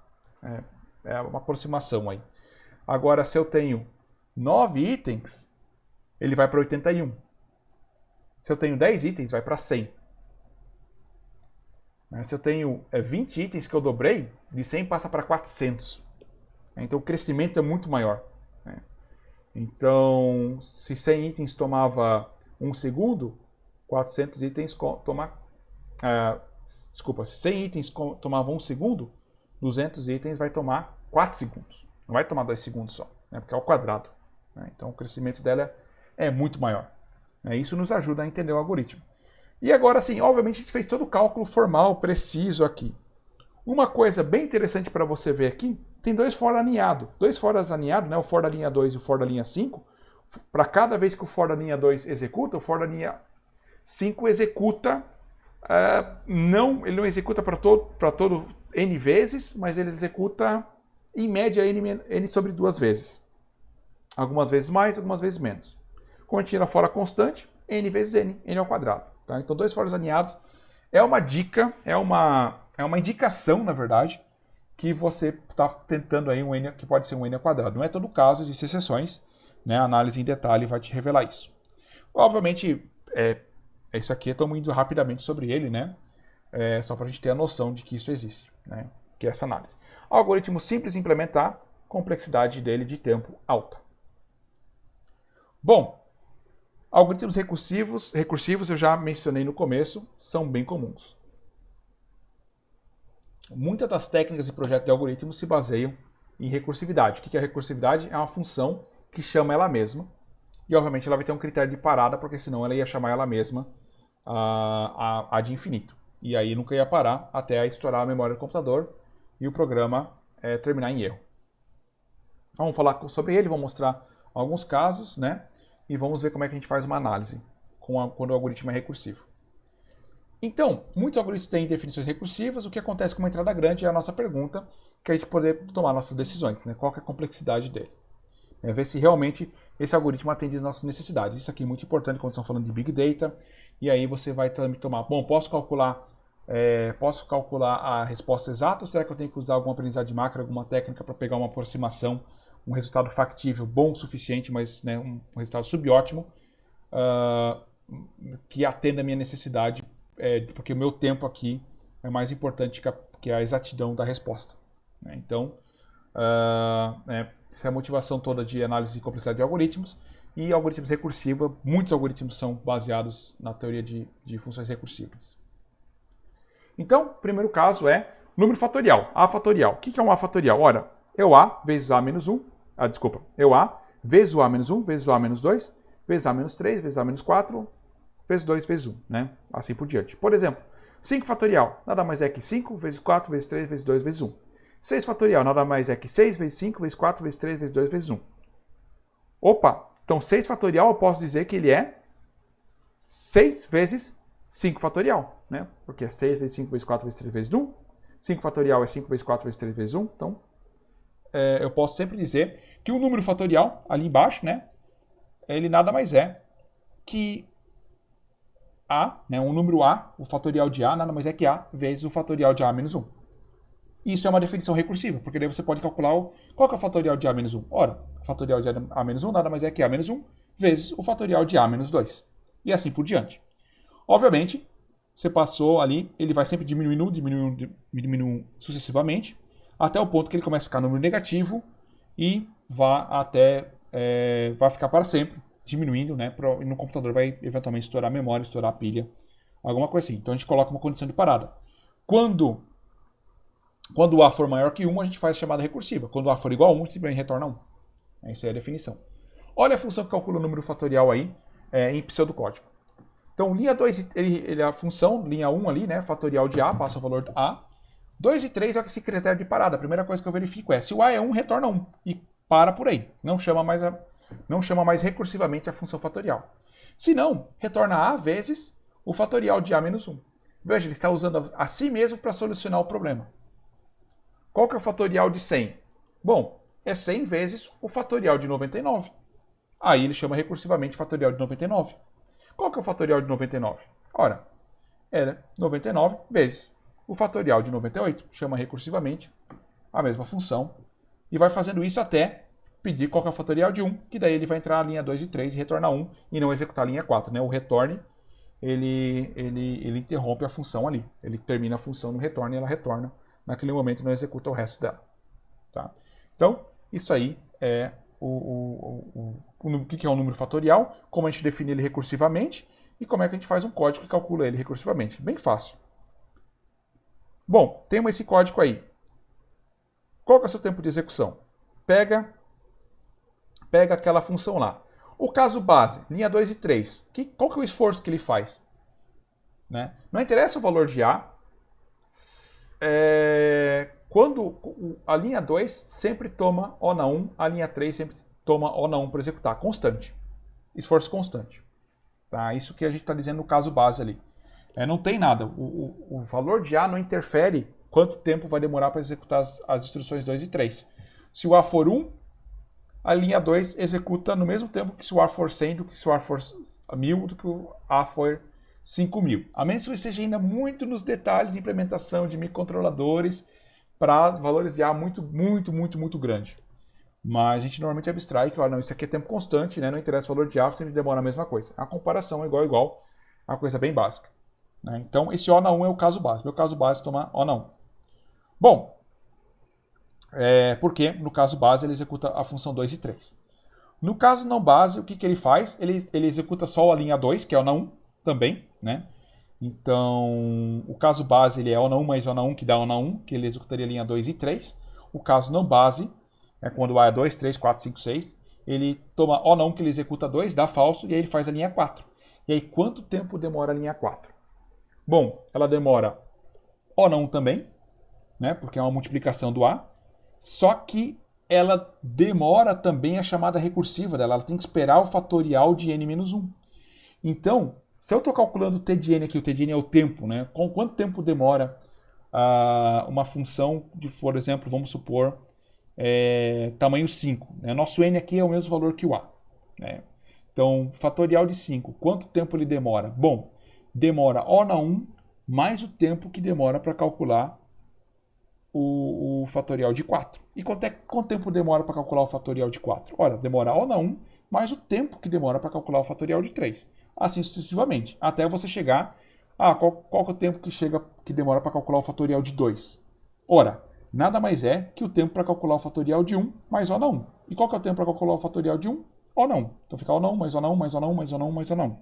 É uma aproximação aí. Agora, se eu tenho 9 itens, ele vai para 81. Se eu tenho 10 itens, vai para 100. Se eu tenho 20 itens que eu dobrei, de 100 passa para 400. Então, o crescimento é muito maior. Então, se 100 itens tomava 1 segundo, 400 itens toma... desculpa, se 100 itens tomavam 1 segundo, 200 itens vai tomar 4 segundos. Não vai tomar 2 segundos só, porque é ao quadrado. Então, o crescimento dela é muito maior. Isso nos ajuda a entender o algoritmo. E agora, sim, obviamente, a gente fez todo o cálculo formal, preciso aqui. Uma coisa bem interessante para você ver aqui, tem dois for alinhados. Dois fors alinhados, o for da linha 2 e o for da linha 5. Para cada vez que o for da linha 2 executa, o for da linha 5 executa. Ele não executa para todo n vezes, mas ele executa, em média, n sobre 2 vezes. Algumas vezes mais, algumas vezes menos. Como a gente tira fora constante, n vezes n ao quadrado. Tá? Então, dois fors alinhados é uma dica, é uma indicação, na verdade, que você está tentando aí que pode ser um n ao quadrado. Não é todo caso, existem exceções, a análise em detalhe vai te revelar isso. Obviamente, isso aqui estamos indo rapidamente sobre ele, só para a gente ter a noção de que isso existe, que é essa análise. Algoritmo simples de implementar, complexidade dele de tempo alta. Bom, algoritmos recursivos eu já mencionei no começo, são bem comuns. Muitas das técnicas de projeto de algoritmos se baseiam em recursividade. O que é recursividade? É uma função que chama ela mesma. E, obviamente, ela vai ter um critério de parada, porque senão ela ia chamar ela mesma a de infinito. E aí nunca ia parar até estourar a memória do computador e o programa terminar em erro. Vamos falar sobre ele, vou mostrar alguns casos, e vamos ver como é que a gente faz uma análise quando o algoritmo é recursivo. Então, muitos algoritmos têm definições recursivas. O que acontece com uma entrada grande é a nossa pergunta, que a gente poder tomar nossas decisões. Qual que é a complexidade dele? Ver se realmente esse algoritmo atende às nossas necessidades. Isso aqui é muito importante quando estamos falando de Big Data. E aí você vai também tomar, posso calcular a resposta exata, ou será que eu tenho que usar alguma aprendizagem de máquina, alguma técnica para pegar uma aproximação, um resultado factível, bom o suficiente, mas um resultado subótimo, que atenda a minha necessidade, porque o meu tempo aqui é mais importante que a exatidão da resposta. Então, essa é a motivação toda de análise de complexidade de algoritmos. E algoritmos recursivos, muitos algoritmos são baseados na teoria de funções recursivas. Então, o primeiro caso é número fatorial, A fatorial. O que é um A fatorial? Ora, é o A vezes A menos 1, é o A vezes o A menos 1, vezes o A menos 2, vezes A menos 3, vezes A menos 4, vezes 2, vezes 1, assim por diante. Por exemplo, 5 fatorial, nada mais é que 5 vezes 4, vezes 3, vezes 2, vezes 1. 6 fatorial, nada mais é que 6 vezes 5, vezes 4, vezes 3, vezes 2, vezes 1. Opa, então 6 fatorial eu posso dizer que ele é 6 vezes 5 fatorial, porque é 6 vezes 5 vezes 4 vezes 3 vezes 1. 5 fatorial é 5 vezes 4 vezes 3 vezes 1. Então, eu posso sempre dizer que o número fatorial, ali embaixo, ele nada mais é que A, o número A, o fatorial de A, nada mais é que A vezes o fatorial de A menos 1. Isso é uma definição recursiva, porque daí você pode calcular qual que é o fatorial de A menos 1. Ora, o fatorial de A menos 1 nada mais é que A menos 1 vezes o fatorial de A menos 2. E assim por diante. Obviamente, você passou ali, ele vai sempre diminuindo sucessivamente, até o ponto que ele começa a ficar número negativo e vai ficar para sempre diminuindo, e no computador vai eventualmente estourar a memória, estourar a pilha, alguma coisa assim. Então a gente coloca uma condição de parada. Quando o A for maior que 1, a gente faz a chamada recursiva. Quando o A for igual a 1, a gente retorna 1. Essa é a definição. Olha a função que calcula o número fatorial aí em pseudocódigo. Então, linha 2, a função, linha 1 ali, fatorial de A, passa o valor A. 2 e 3 é esse critério de parada. A primeira coisa que eu verifico se o A é 1, retorna 1. E para por aí. Não chama mais recursivamente a função fatorial. Se não, retorna A vezes o fatorial de A menos 1. Veja, ele está usando a si mesmo para solucionar o problema. Qual que é o fatorial de 100? Bom, é 100 vezes o fatorial de 99. Aí ele chama recursivamente fatorial de 99. Qual que é o fatorial de 99? Ora, era 99 vezes o fatorial de 98. Chama recursivamente a mesma função. E vai fazendo isso até pedir qual que é o fatorial de 1, que daí ele vai entrar na linha 2 e 3 e retornar 1 e não executar a linha 4. Né? O retorne, ele interrompe a função ali. Ele termina a função no retorno e ela retorna naquele momento e não executa o resto dela. Tá? Então, isso aí é o que é um número fatorial, como a gente define ele recursivamente e como é que a gente faz um código que calcula ele recursivamente. Bem fácil. Bom, temos esse código aí. Qual que é o seu tempo de execução? Pega aquela função lá. O caso base, linha 2 e 3. Qual que é o esforço que ele faz? Né? Não interessa o valor de A. Quando a linha 2 sempre toma O na 1, a linha 3 sempre toma O na 1 para executar. Constante. Esforço constante. Tá? Isso que a gente está dizendo no caso base ali. Não tem nada. O valor de A não interfere quanto tempo vai demorar para executar as instruções 2 e 3. Se o A for 1, a linha 2 executa no mesmo tempo que se o A for 100, do que se o A for 1000, do que o A for 5000. A menos que você esteja ainda muito nos detalhes de implementação de microcontroladores para valores de A muito grande. Mas a gente normalmente abstrai que, olha, não, isso aqui é tempo constante, né? Não interessa o valor de A, sempre demora a mesma coisa. A comparação é igual, é uma coisa bem básica. Né? Então, esse O na 1 é o caso base. Meu caso base toma O na 1. Bom, porque no caso base ele executa a função 2 e 3. No caso não base, o que ele faz? Ele executa só a linha 2, que é O na 1 também. Né? Então, o caso base ele é O na 1 mais O na 1, que dá O na 1, que ele executaria a linha 2 e 3. O caso não base, quando o A é 2, 3, 4, 5, 6, ele toma O na 1, que ele executa 2, dá falso, e aí ele faz a linha 4. E aí, quanto tempo demora a linha 4? Bom, ela demora O na 1 também, né, porque é uma multiplicação do A, só que ela demora também a chamada recursiva dela, ela tem que esperar o fatorial de n-1. Então, se eu estou calculando o t de n aqui, o t de n é o tempo, né, com quanto tempo demora uma função de, por exemplo, vamos supor, tamanho 5. Né? Nosso n aqui é o mesmo valor que o A. Né? Então, fatorial de 5, quanto tempo ele demora? Bom, demora O na 1 mais o tempo que demora para calcular o fatorial de 4. E quanto tempo demora para calcular o fatorial de 4? Ora, demora O na 1 mais o tempo que demora para calcular o fatorial de 3. Assim sucessivamente, até você chegar qual que é o tempo que demora para calcular o fatorial de 2? Ora, nada mais é que o tempo para calcular o fatorial de 1 mais O na 1. E qual que é o tempo para calcular o fatorial de 1? O na 1. Então fica O na 1 mais O na 1 mais O na 1 mais O na 1 mais O na 1.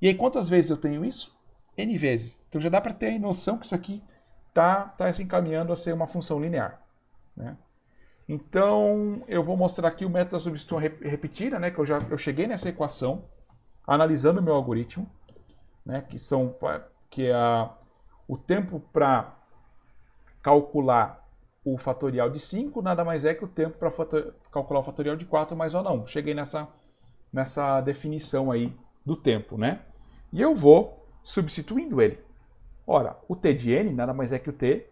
E aí quantas vezes eu tenho isso? N vezes. Então já dá para ter a noção que isso aqui está se encaminhando a ser uma função linear. Né? Então eu vou mostrar aqui o método da substituição repetida, né, que eu cheguei nessa equação, analisando o meu algoritmo, né, que é o tempo para calcular o fatorial de 5, nada mais é que o tempo para calcular o fatorial de 4 mais O na 1. Cheguei nessa definição aí do tempo. Né? E eu vou substituindo ele. Ora, o t de n nada mais é que o t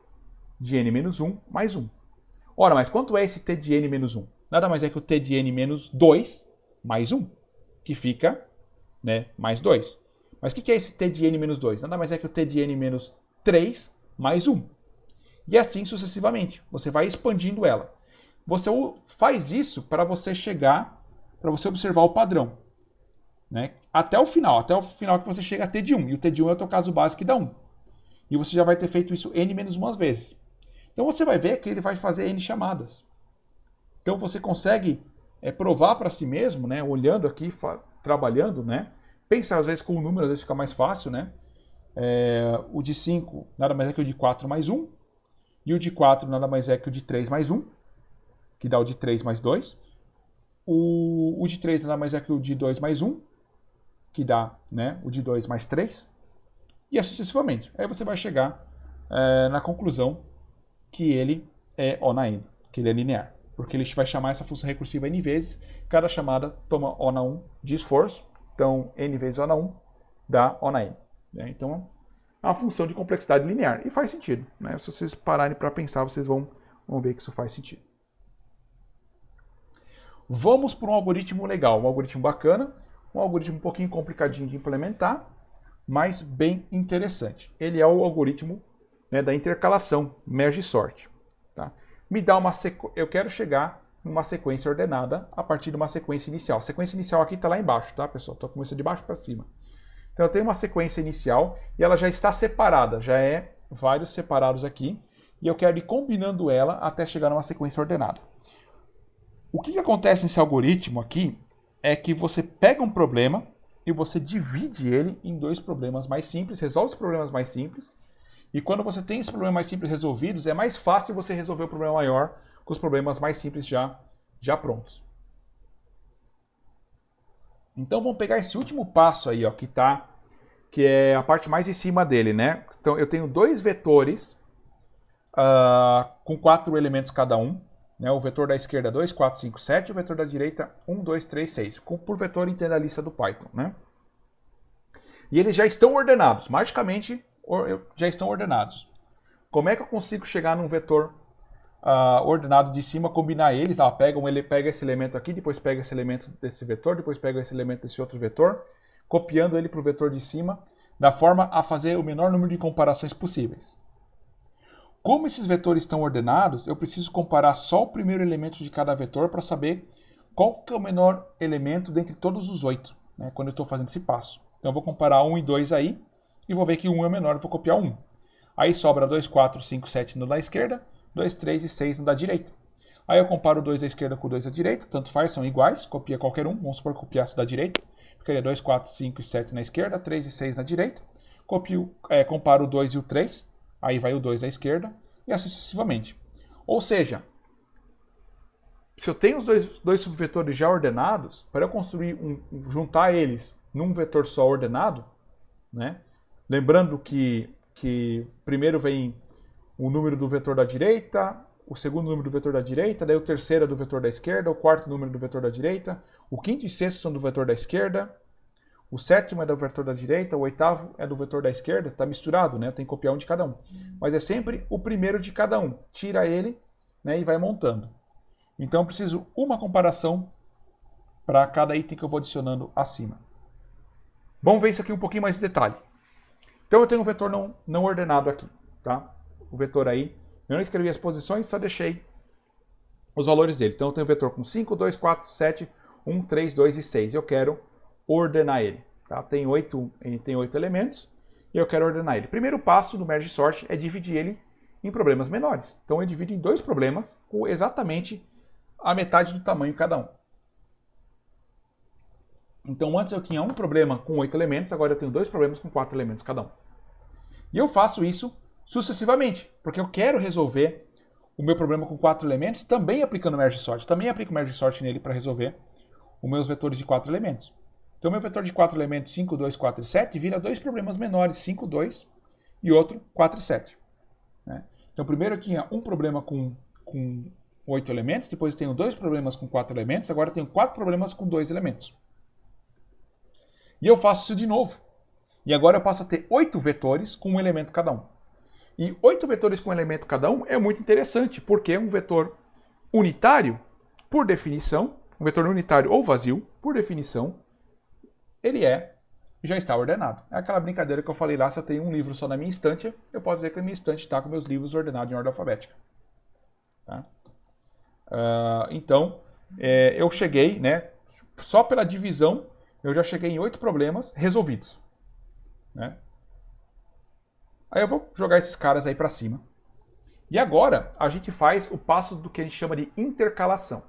de n menos 1 mais 1. Ora, mas quanto é esse t de n menos 1? Nada mais é que o t de n menos 2 mais 1, que fica, né, mais 2. Mas o que é esse t de n menos 2? Nada mais é que o t de n menos 3 mais 1. E assim sucessivamente. Você vai expandindo ela. Você faz isso para você observar o padrão. Né? Até o final que você chega a t de 1. E o t de 1 é o teu caso básico que dá 1. E você já vai ter feito isso n menos 1 vezes. Então você vai ver que ele vai fazer n chamadas. Então você consegue provar para si mesmo, né, olhando aqui, trabalhando, né, pensar às vezes com o número, às vezes fica mais fácil, né? O de 5 nada mais é que o de 4 mais 1. E o de 4 nada mais é que o de 3 mais 1, que dá o de 3 mais 2. O de 3 nada mais é que o de 2 mais 1, que dá, né, o de 2 mais 3. E assim sucessivamente. Aí você vai chegar na conclusão que ele é O na n, que ele é linear. Porque ele vai chamar essa função recursiva n vezes, cada chamada toma O na 1 de esforço. Então, n vezes O na 1 dá O na n. Né? Então, a função de complexidade linear. E faz sentido, né? Se vocês pararem para pensar, vocês vão ver que isso faz sentido. Vamos para um algoritmo legal, um algoritmo bacana, um algoritmo um pouquinho complicadinho de implementar, mas bem interessante. Ele é o algoritmo, né, da intercalação, merge sort. Tá? Me dá uma eu quero chegar numa sequência ordenada a partir de uma sequência inicial. A sequência inicial aqui está lá embaixo, tá, pessoal? Estou começando de baixo para cima. Então eu tenho uma sequência inicial e ela já está separada, já é vários separados aqui, e eu quero ir combinando ela até chegar numa sequência ordenada. O que acontece nesse algoritmo aqui é que você pega um problema e você divide ele em dois problemas mais simples, resolve os problemas mais simples, e quando você tem esses problemas mais simples resolvidos, é mais fácil você resolver o problema maior com os problemas mais simples já prontos. Então vamos pegar esse último passo aí, ó, que é a parte mais em cima dele, né? Então eu tenho dois vetores com 4 elementos cada um. Né? O vetor da esquerda 2, 4, 5, 7, o vetor da direita 1, 2, 3, 6. Por vetor entenda a lista do Python. Né? E eles já estão ordenados, magicamente já estão ordenados. Como é que eu consigo chegar num vetor ordenado de cima, combinar eles? Pega esse elemento aqui, depois pega esse elemento desse vetor, depois pega esse elemento desse outro vetor, copiando ele para o vetor de cima, da forma a fazer o menor número de comparações possíveis. Como esses vetores estão ordenados, eu preciso comparar só o primeiro elemento de cada vetor para saber qual que é o menor elemento dentre todos os 8, né, quando eu estou fazendo esse passo. Então eu vou comparar 1 e 2 aí, e vou ver que 1 é o menor, eu vou copiar 1. Aí sobra 2, 4, 5, 7 no da esquerda, 2, 3 e 6 no da direita. Aí eu comparo o 2 da esquerda com o 2 da direita, tanto faz, são iguais, copia qualquer um, vamos supor que copiasse da direita, ficaria 2, 4, 5 e 7 na esquerda, 3 e 6 na direita, comparo o 2 e o 3, aí vai o 2 à esquerda, e assim sucessivamente. Ou seja, se eu tenho os dois subvetores já ordenados, para eu construir juntar eles num vetor só ordenado, né? Lembrando que primeiro vem o número do vetor da direita, o segundo número do vetor da direita, daí o terceiro é do vetor da esquerda, o quarto número do vetor da direita, o quinto e sexto são do vetor da esquerda, o sétimo é do vetor da direita, o oitavo é do vetor da esquerda, está misturado, né? Tem que copiar um de cada um. Mas é sempre o primeiro de cada um. Tira ele, né, e vai montando. Então eu preciso uma comparação para cada item que eu vou adicionando acima. Vamos ver isso aqui um pouquinho mais em detalhe. Então eu tenho um vetor não ordenado aqui, tá? O vetor aí, eu não escrevi as posições, só deixei os valores dele. Então eu tenho um vetor com 5, 2, 4, 7, 1, 3, 2 e 6. Eu quero ordenar ele. Tá? Tem 8 elementos e eu quero ordenar ele. Primeiro passo do merge sort é dividir ele em problemas menores. Então eu divido em dois problemas com exatamente a metade do tamanho cada um. Então antes eu tinha um problema com 8 elementos, agora eu tenho dois problemas com 4 elementos cada um. E eu faço isso sucessivamente, porque eu quero resolver o meu problema com 4 elementos também aplicando merge sort. Também aplico merge sort nele para resolver os meus vetores de 4 elementos. Então, meu vetor de 4 elementos, 5, 2, 4 e 7, vira dois problemas menores, 5, 2 e outro, 4 e 7. Né? Então, primeiro eu tinha um problema com 8 elementos, depois eu tenho dois problemas com 4 elementos, agora eu tenho 4 problemas com 2 elementos. E eu faço isso de novo. E agora eu passo a ter 8 vetores com um elemento cada um. E 8 vetores com um elemento cada um é muito interessante, porque um vetor unitário, por definição, um vetor unitário ou vazio, por definição, ele já está ordenado. É aquela brincadeira que eu falei lá, se eu tenho um livro só na minha estante, eu posso dizer que a minha estante está com meus livros ordenados em ordem alfabética. Tá? Então, eu cheguei, né, só pela divisão, eu já cheguei em 8 problemas resolvidos. Né? Aí eu vou jogar esses caras aí para cima. E agora, a gente faz o passo do que a gente chama de intercalação.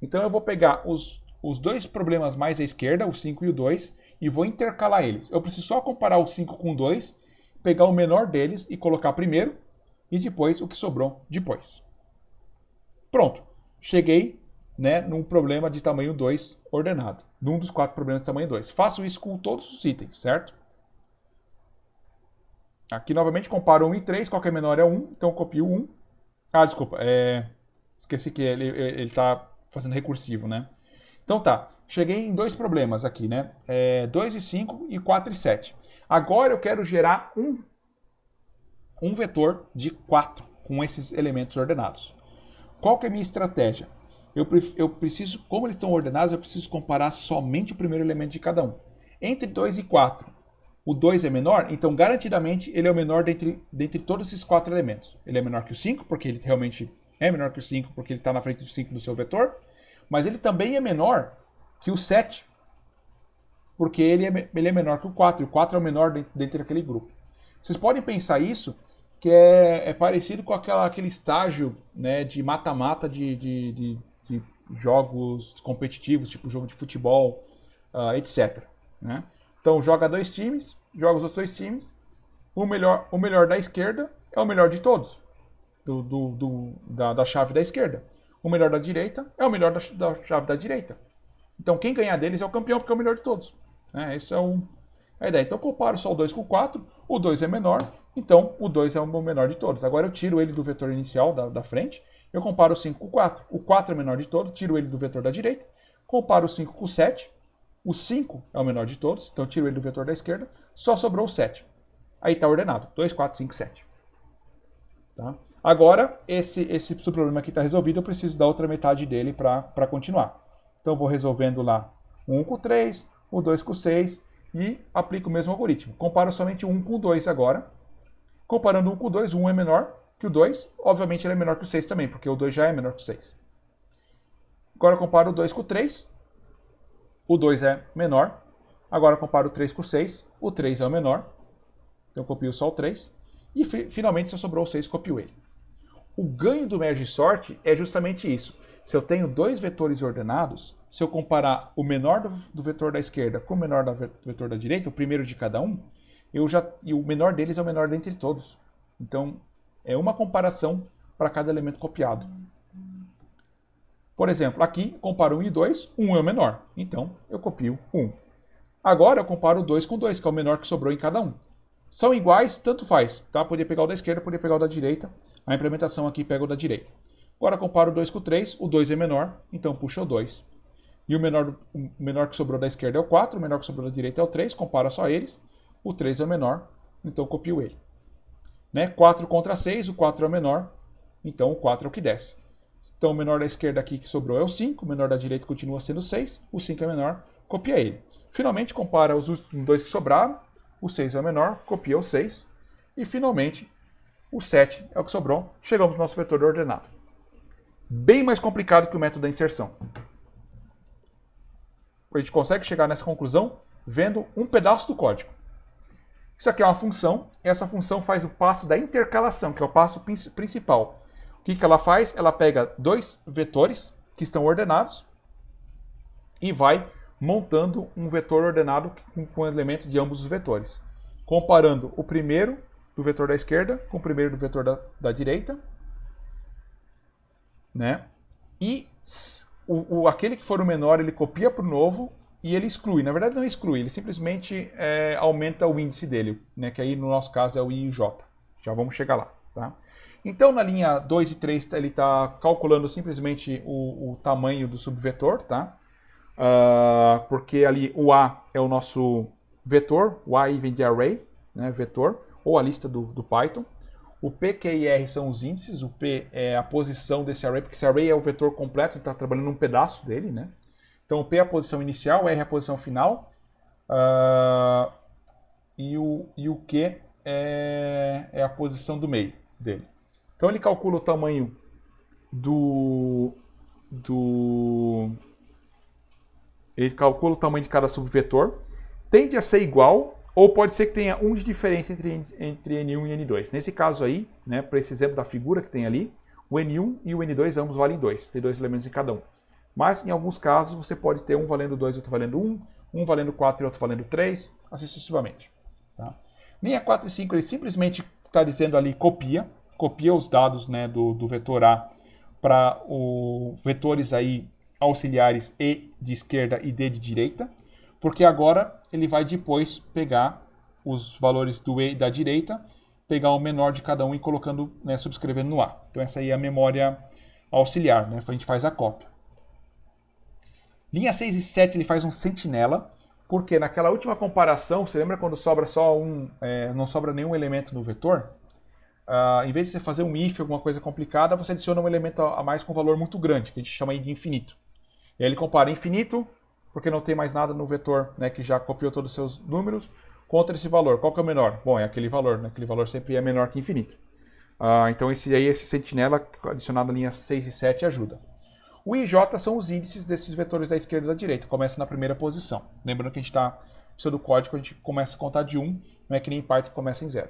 Então eu vou pegar os dois problemas mais à esquerda, o 5 e o 2, e vou intercalar eles. Eu preciso só comparar o 5 com o 2, pegar o menor deles e colocar primeiro, e depois o que sobrou depois. Pronto. Cheguei, né, num problema de tamanho 2 ordenado. Num dos 4 problemas de tamanho 2. Faço isso com todos os itens, certo? Aqui novamente comparo 1 e 3, qual que é menor é 1, então eu copio 1. Ah, desculpa, esqueci que ele está fazendo recursivo, né? Então tá, cheguei em dois problemas aqui, né? 2 e 5 e 4 e 7. Agora eu quero gerar um vetor de 4 com esses elementos ordenados. Qual que é a minha estratégia? Eu preciso, como eles estão ordenados, eu preciso comparar somente o primeiro elemento de cada um. Entre 2 e 4, o 2 é menor, então garantidamente ele é o menor dentre todos esses 4 elementos. Ele é menor que o 5, porque ele realmente é menor que o 5, porque ele está na frente do 5 do seu vetor, mas ele também é menor que o 7, porque ele é menor que o 4, e o 4 é o menor dentro daquele grupo. Vocês podem pensar isso, que é parecido com aquele estágio, né, de mata-mata de jogos competitivos, tipo jogo de futebol, etc. Né? Então joga 2 times, joga os outros 2 times, o melhor da esquerda é o melhor de todos, da chave da esquerda. O melhor da direita é o melhor da chave da direita. Então quem ganhar deles é o campeão, porque é o melhor de todos. Essa é a ideia. Então eu comparo só o 2 com o 4, o 2 é menor, então o 2 é o menor de todos. Agora eu tiro ele do vetor inicial da frente, eu comparo o 5 com o 4. O 4 é o menor de todos, tiro ele do vetor da direita, comparo o 5 com o 7, o 5 é o menor de todos, então eu tiro ele do vetor da esquerda, só sobrou o 7. Aí está ordenado, 2, 4, 5, 7. Tá? Agora, esse subproblema aqui está resolvido, eu preciso da outra metade dele para continuar. Então eu vou resolvendo lá o 1 com o 3, o 2 com o 6 e aplico o mesmo algoritmo. Comparo somente o 1 com o 2 agora. Comparando o 1 com o 2, o 1 é menor que o 2, obviamente ele é menor que o 6 também, porque o 2 já é menor que o 6. Agora eu comparo o 2 com o 3, o 2 é menor. Agora eu comparo o 3 com o 6, o 3 é o menor, então eu copio só o 3. E finalmente só sobrou o 6, copio ele. O ganho do merge sort é justamente isso. Se eu tenho 2 vetores ordenados, se eu comparar o menor do vetor da esquerda com o menor do vetor da direita, o primeiro de cada um, e o menor deles é o menor dentre todos. Então, é uma comparação para cada elemento copiado. Por exemplo, aqui eu comparo 1 e 2, 1 é o menor, então eu copio 1. Agora eu comparo 2 com 2, que é o menor que sobrou em cada um. São iguais, tanto faz, tá? Podia pegar o da esquerda, podia pegar o da direita. A implementação aqui pega o da direita. Agora eu comparo o 2 com o 3, o 2 é menor, então puxa o 2. E o menor que sobrou da esquerda é o 4, o menor que sobrou da direita é o 3, compara só eles. O 3 é o menor, então copio ele. 4 contra 6, o 4 é o menor, então o 4 é o que desce. Então o menor da esquerda aqui que sobrou é o 5, o menor da direita continua sendo 6, o 5 é menor, copia ele. Finalmente compara os dois que sobraram, o 6 é o menor, copia o 6. E finalmente o 7 é o que sobrou, chegamos no nosso vetor ordenado. Bem mais complicado que o método da inserção. A gente consegue chegar nessa conclusão vendo um pedaço do código. Isso aqui é uma função, e essa função faz o passo da intercalação, que é o passo principal. O que ela faz? Ela pega 2 vetores que estão ordenados e vai montando um vetor ordenado com o elemento de ambos os vetores. Comparando o primeiro do vetor da esquerda com o primeiro do vetor da direita. E aquele que for o menor, ele copia para o novo e ele exclui. Na verdade, não exclui, ele simplesmente aumenta o índice dele, que aí no nosso caso é o I e o J. Já vamos chegar lá. Tá? Então, na linha 2 e 3, ele está calculando simplesmente o tamanho do subvetor, tá? Porque ali o A é o nosso vetor, o A vem de array, vetor, ou a lista do Python. O P, Q e R são os índices, o P é a posição desse array, porque esse array é o vetor completo, ele está trabalhando num pedaço dele, Então o P é a posição inicial, o R é a posição final, e o Q é a posição do meio dele. Então ele calcula o tamanho ele calcula o tamanho de cada subvetor, tende a ser igual, ou pode ser que tenha um de diferença entre N1 e N2. Nesse caso aí, para esse exemplo da figura que tem ali, o N1 e o N2 ambos valem 2, tem 2 elementos em cada um. Mas em alguns casos você pode ter um valendo 2 e outro valendo 1, um valendo 4 e outro valendo 3, assim sucessivamente. Tá? Linha 4 e 5 ele simplesmente está dizendo ali copia os dados do vetor A para os vetores aí auxiliares E de esquerda e D de direita, porque agora ele vai depois pegar os valores do E da direita, pegar o menor de cada um e colocando, subscrevendo no A. Então essa aí é a memória auxiliar, a gente faz a cópia. Linha 6 e 7 ele faz um sentinela, porque naquela última comparação, você lembra quando sobra só não sobra nenhum elemento no vetor? em vez de você fazer um if, alguma coisa complicada, você adiciona um elemento a mais com valor muito grande, que a gente chama aí de infinito. E aí ele compara infinito, porque não tem mais nada no vetor, né, que já copiou todos os seus números, contra esse valor. Qual que é o menor? Bom, é aquele valor, né? Aquele valor sempre é menor que infinito. Então esse sentinela adicionado à linha 6 e 7 ajuda. O I e J são os índices desses vetores da esquerda e da direita. Começa na primeira posição. Lembrando que a gente está no pseudocódigo, a gente começa a contar de 1, não é que nem em Python que começa em 0.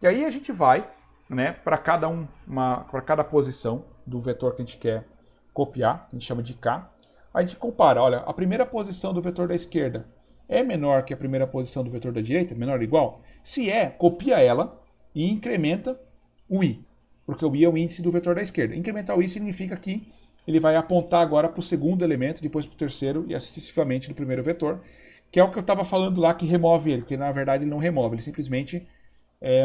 E aí a gente vai, né, para cada posição do vetor que a gente quer copiar, que a gente chama de K. A gente compara, olha, a primeira posição do vetor da esquerda é menor que a primeira posição do vetor da direita? Menor ou igual? Se é, copia ela e incrementa o I, porque o I é o índice do vetor da esquerda. Incrementar o I significa que ele vai apontar agora para o segundo elemento, depois para o terceiro e assim sucessivamente do primeiro vetor, que é o que eu estava falando lá que remove ele, porque na verdade ele não remove, ele simplesmente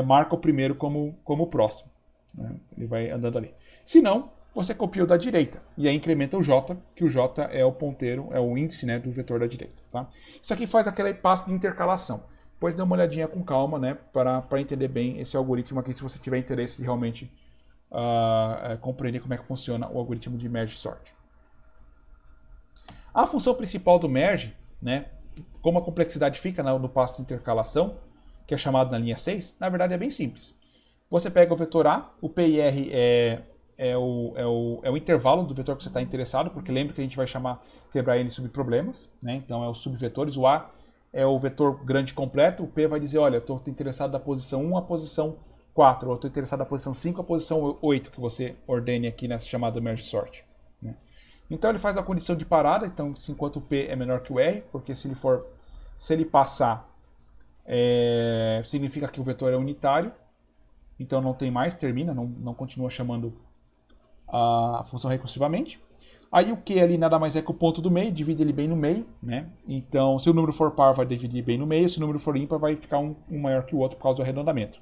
marca o primeiro como próximo. Né? Ele vai andando ali. Se não, você copia o da direita e aí incrementa o J, que o J é o ponteiro, é o índice, né, do vetor da direita. Tá? Isso aqui faz aquele passo de intercalação. Depois dê uma olhadinha com calma, né, para entender bem esse algoritmo aqui, se você tiver interesse de realmente compreender como é que funciona o algoritmo de merge sort. A função principal do merge, né, como a complexidade fica no passo de intercalação, que é chamado na linha 6, na verdade é bem simples. Você pega o vetor A, o P e R é o intervalo do vetor que você está interessado, porque lembra que a gente vai quebrar ele em subproblemas, né? Então é os subvetores. O A é o vetor grande completo, o P vai dizer, olha, eu estou interessado da posição 1 à posição 4, ou estou interessado da posição 5 à posição 8, que você ordene aqui nessa chamada merge sort. Né? Então ele faz a condição de parada, então enquanto o P é menor que o R, porque se ele passar, significa que o vetor é unitário, então não tem mais, termina, não continua chamando a função recursivamente. Aí o Q ali nada mais é que o ponto do meio, divide ele bem no meio, né? Então se o número for par vai dividir bem no meio, se o número for ímpar vai ficar um maior que o outro por causa do arredondamento.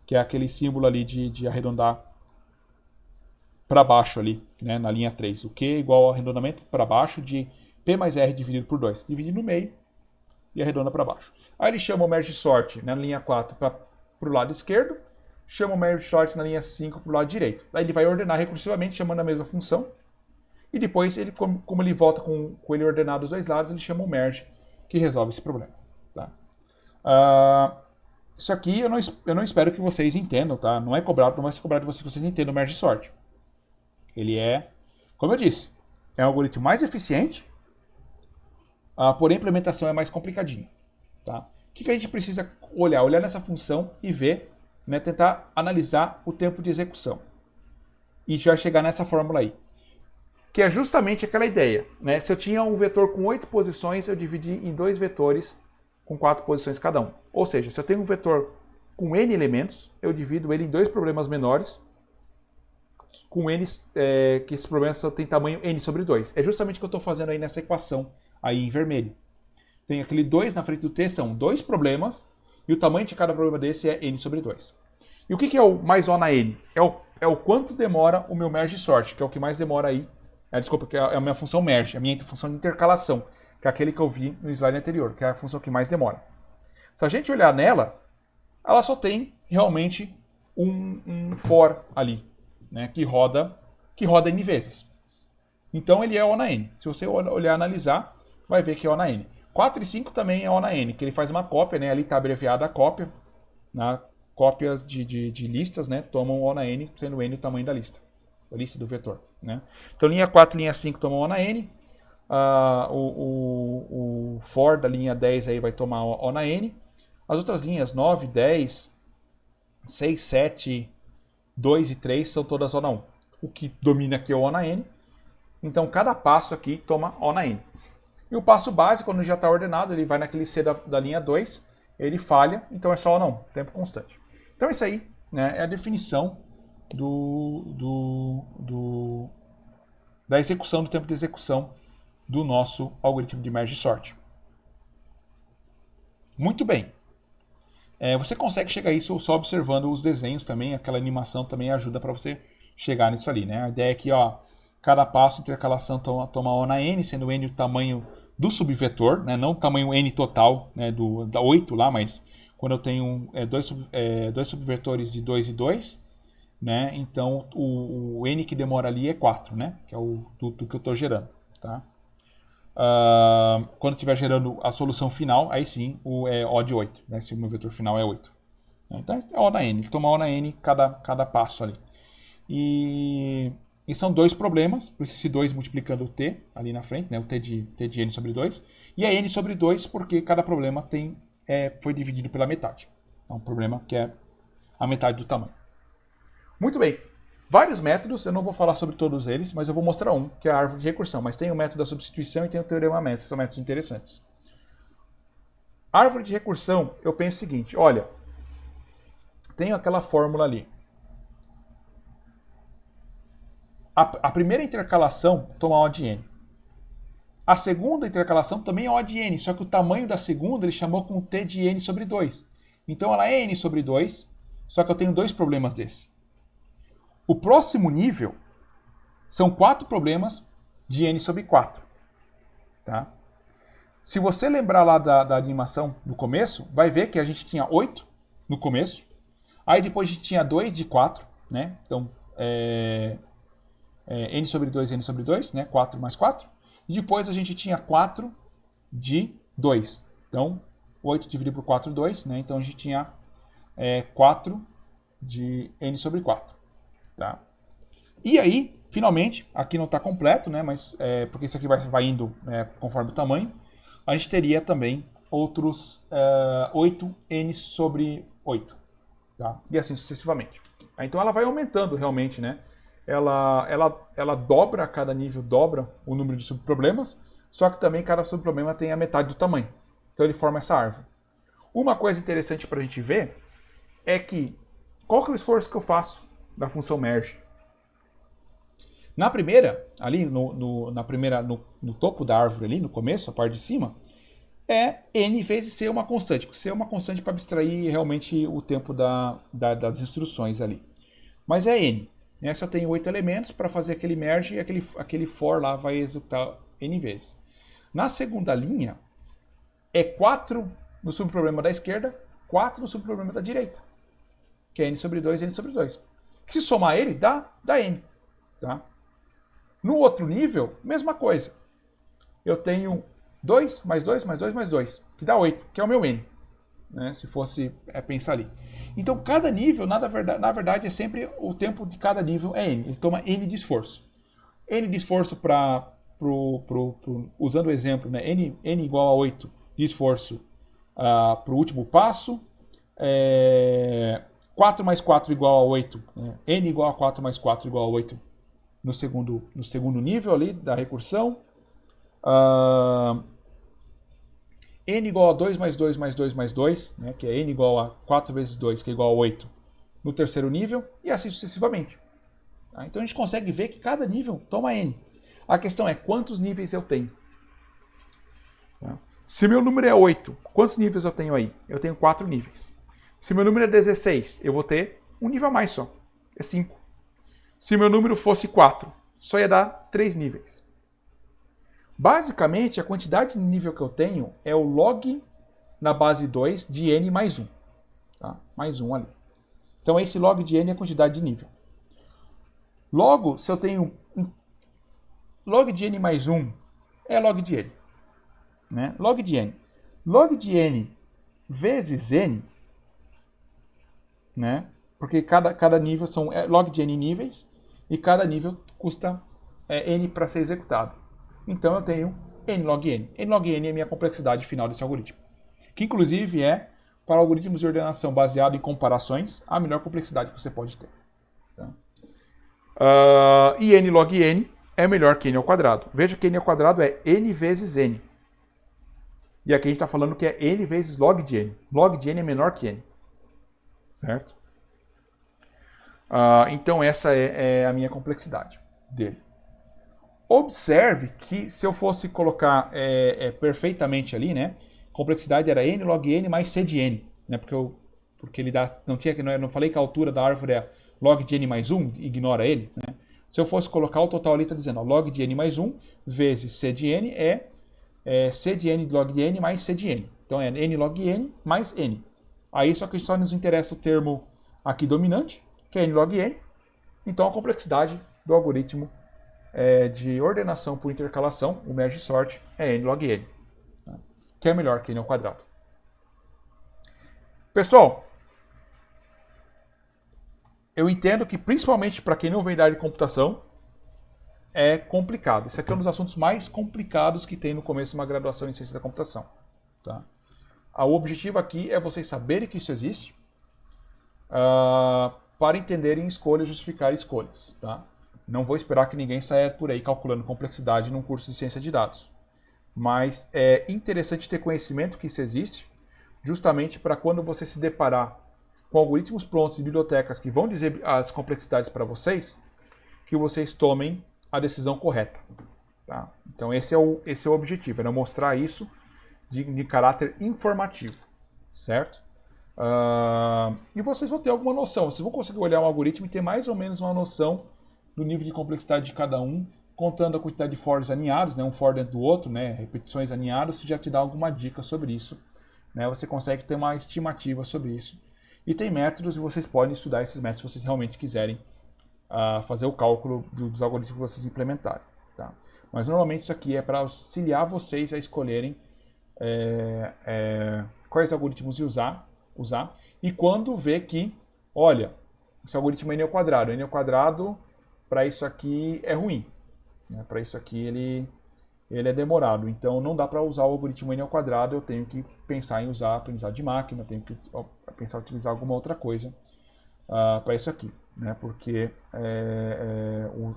Que é aquele símbolo ali de arredondar para baixo ali, né, na linha 3. O Q é igual ao arredondamento para baixo de P mais R dividido por 2. Divide no meio e arredonda para baixo. Aí ele chama o merge sort na linha 4 para o lado esquerdo, chama o merge sort na linha 5 para o lado direito. Aí ele vai ordenar recursivamente chamando a mesma função. E depois, como ele volta com ele ordenado dos dois lados, ele chama o merge, que resolve esse problema. Tá? Isso aqui eu não espero que vocês entendam, tá? Não vai ser cobrado de vocês que vocês entendam o merge sort. Ele é, como eu disse, é um algoritmo mais eficiente, porém a implementação é mais complicadinha. Tá? O que a gente precisa olhar? Olhar nessa função e ver, né, tentar analisar o tempo de execução. E a gente vai chegar nessa fórmula aí. Que é justamente aquela ideia. Né? Se eu tinha um vetor com 8 posições, eu dividi em 2 vetores com 4 posições cada um. Ou seja, se eu tenho um vetor com n elementos, eu divido ele em 2 problemas menores, com n, que esses problemas têm tamanho n sobre 2. É justamente o que eu estou fazendo aí nessa equação, aí em vermelho. Tem aquele 2 na frente do t, são 2 problemas, e o tamanho de cada problema desse é n sobre 2. E o que é o mais O na n? É o quanto demora o meu merge sort, que é o que mais demora aí. Desculpa, que é a minha função merge, a minha função de intercalação, que é aquele que eu vi no slide anterior, que é a função que mais demora. Se a gente olhar nela, ela só tem realmente um for ali, né, que roda n vezes. Então ele é O na n. Se você olhar e analisar, vai ver que é O na n. 4 e 5 também é O na n, que ele faz uma cópia, né, ali está abreviada a cópia. Né, cópias de listas, né, tomam O na n, sendo n o tamanho da lista. A lista do vetor. Né? Então linha 4 e linha 5 tomam O na n. O for da linha 10 aí vai tomar O na n. As outras linhas 9, 10, 6, 7, 2 e 3 são todas O na 1. O que domina aqui é o O na n. Então cada passo aqui toma O na n. E o passo básico, quando já está ordenado, ele vai naquele C da linha 2, ele falha, então é só O na 1, tempo constante. Então isso aí, né, é a definição da execução, do tempo de execução do nosso algoritmo de merge sort. Muito bem. Você consegue chegar a isso só observando os desenhos também, aquela animação também ajuda para você chegar nisso ali. Né? A ideia é que cada passo de intercalação toma O na n, sendo n o tamanho do subvetor, né? Não o tamanho n total, né, da 8 lá, mas quando eu tenho dois subvetores de 2 e 2, né? Então o n que demora ali é 4, né? Que é o do que eu estou gerando. Tá? Quando estiver gerando a solução final, aí sim é O de 8, né? Se o meu vetor final é 8. Então é O na n, ele toma O na n cada passo ali. E são dois problemas, por esse 2 multiplicando o t ali na frente, né? O t de n sobre 2, e a n sobre 2 porque cada problema foi dividido pela metade. É um problema que é a metade do tamanho. Muito bem. Vários métodos, eu não vou falar sobre todos eles, mas eu vou mostrar um, que é a árvore de recursão. Mas tem o método da substituição e tem o teorema Mestre, são métodos interessantes. Árvore de recursão, eu penso o seguinte, olha, tenho aquela fórmula ali. A primeira intercalação toma O de n. A segunda intercalação também é O de n, só que o tamanho da segunda ele chamou com t de n sobre 2. Então ela é n sobre 2, só que eu tenho dois problemas desse. O próximo nível são 4 problemas de n sobre 4. Tá? Se você lembrar lá da animação do começo, vai ver que a gente tinha 8 no começo. Aí depois a gente tinha 2 de 4. Né? Então, n sobre 2, n sobre 2. Né? 4 mais 4. E depois a gente tinha 4 de 2. Então, 8 dividido por 4, 2. Né? Então a gente tinha 4 de n sobre 4. Tá? E aí, finalmente, aqui não está completo, né, mas porque isso aqui vai indo conforme o tamanho, a gente teria também outros 8n sobre 8. Tá? E assim sucessivamente. Então ela vai aumentando realmente, né? Ela dobra, a cada nível dobra o número de subproblemas, só que também cada subproblema tem a metade do tamanho. Então ele forma essa árvore. Uma coisa interessante para a gente ver é que qual que é o esforço que eu faço da função merge. Na primeira, ali no topo da árvore, ali no começo, a parte de cima, é n vezes c uma constante. C é uma constante para abstrair realmente o tempo das instruções ali. Mas é n. Né? Só tem 8 elementos para fazer aquele merge e aquele for lá vai executar n vezes. Na segunda linha, é 4 no subproblema da esquerda, 4 no subproblema da direita. Que é n sobre 2, n sobre 2. Se somar ele, dá n. Tá? No outro nível, mesma coisa. Eu tenho 2 mais 2 mais 2 mais 2, que dá 8, que é o meu n. Né? Se fosse pensar ali. Então, cada nível, na verdade, é sempre o tempo de cada nível é n. Ele toma n de esforço. N de esforço usando o exemplo, né? n igual a 8 de esforço para o último passo. 4 mais 4 igual a 8, né? N igual a 4 mais 4 igual a 8 no segundo nível ali da recursão. N igual a 2 mais 2 mais 2 mais 2, né? Que é N igual a 4 vezes 2, que é igual a 8 no terceiro nível, e assim sucessivamente. Tá? Então a gente consegue ver que cada nível toma N. A questão é quantos níveis eu tenho. Tá? Se meu número é 8, quantos níveis eu tenho aí? Eu tenho 4 níveis. Se meu número é 16, eu vou ter um nível a mais só. É 5. Se meu número fosse 4, só ia dar 3 níveis. Basicamente, a quantidade de nível que eu tenho é o log na base 2 de n mais 1. Tá? Mais 1 ali. Então, esse log de n é a quantidade de nível. Logo, se eu tenho log de n mais 1, é log de n. Né? Log de n. Log de n vezes n, né? Porque cada nível são log de n níveis e cada nível custa n para ser executado. Então eu tenho n log n. n log n é a minha complexidade final desse algoritmo. Que inclusive é, para algoritmos de ordenação baseado em comparações, a melhor complexidade que você pode ter. Tá? E n log n é melhor que n ao quadrado. Veja que n ao quadrado é n vezes n. E aqui a gente está falando que é n vezes log de n. Log de n é menor que n. Certo? Então essa é a minha complexidade dele. Observe que se eu fosse colocar perfeitamente ali, né, complexidade era n log n mais c de n, né, porque ele dá, não falei que a altura da árvore é log de n mais 1, ignora ele. Né? Se eu fosse colocar o total ali, está dizendo, ó, log de n mais 1 vezes c de n é c de n log de n mais c de n. Então é n log n mais n. Aí só que só nos interessa o termo aqui dominante, que é n log n. Então a complexidade do algoritmo de ordenação por intercalação, o merge sort, é n log n, tá? Que é melhor que n ao quadrado. Pessoal, eu entendo que principalmente para quem não vem da área de computação, é complicado. Isso aqui é um dos assuntos mais complicados que tem no começo de uma graduação em ciência da computação. Tá? O objetivo aqui é vocês saberem que isso existe, para entenderem escolhas e justificar escolhas. Tá? Não vou esperar que ninguém saia por aí calculando complexidade num curso de ciência de dados. Mas é interessante ter conhecimento que isso existe, justamente para quando você se deparar com algoritmos prontos e bibliotecas que vão dizer as complexidades para vocês, que vocês tomem a decisão correta. Tá? Então esse é o objetivo, é não mostrar isso de caráter informativo, certo? E vocês vão ter alguma noção, vocês vão conseguir olhar um algoritmo e ter mais ou menos uma noção do nível de complexidade de cada um, contando a quantidade de fors aninhados, né, um for dentro do outro, né, repetições aninhadas, isso já te dá alguma dica sobre isso. Né, você consegue ter uma estimativa sobre isso. E tem métodos e vocês podem estudar esses métodos se vocês realmente quiserem fazer o cálculo dos algoritmos que vocês implementarem. Tá? Mas normalmente isso aqui é para auxiliar vocês a escolherem quais algoritmos usar, e quando vê que, olha, esse algoritmo é n ao quadrado. N ao quadrado, para isso aqui, é ruim. Né? Para isso aqui, ele é demorado. Então, não dá para usar o algoritmo n ao quadrado. Eu tenho que pensar em usar aprendizado de máquina, tenho que pensar em utilizar alguma outra coisa para isso aqui. Né? Porque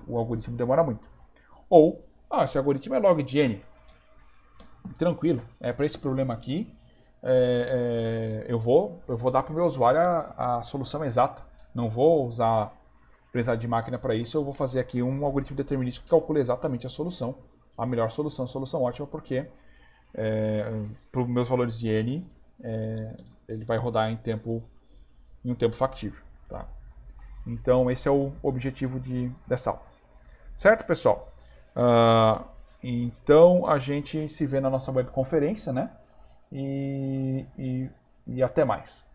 o algoritmo demora muito. Ou, esse algoritmo é log de n. Tranquilo. Para esse problema aqui, eu vou dar para o meu usuário a solução exata. Não vou usar aprendizado de máquina para isso, eu vou fazer aqui um algoritmo determinístico que calcule exatamente a solução, a melhor solução, solução ótima, porque para os meus valores de n, ele vai rodar em um tempo factível. Tá? Então esse é o objetivo dessa aula. Certo, pessoal? Então a gente se vê na nossa webconferência, né? E até mais.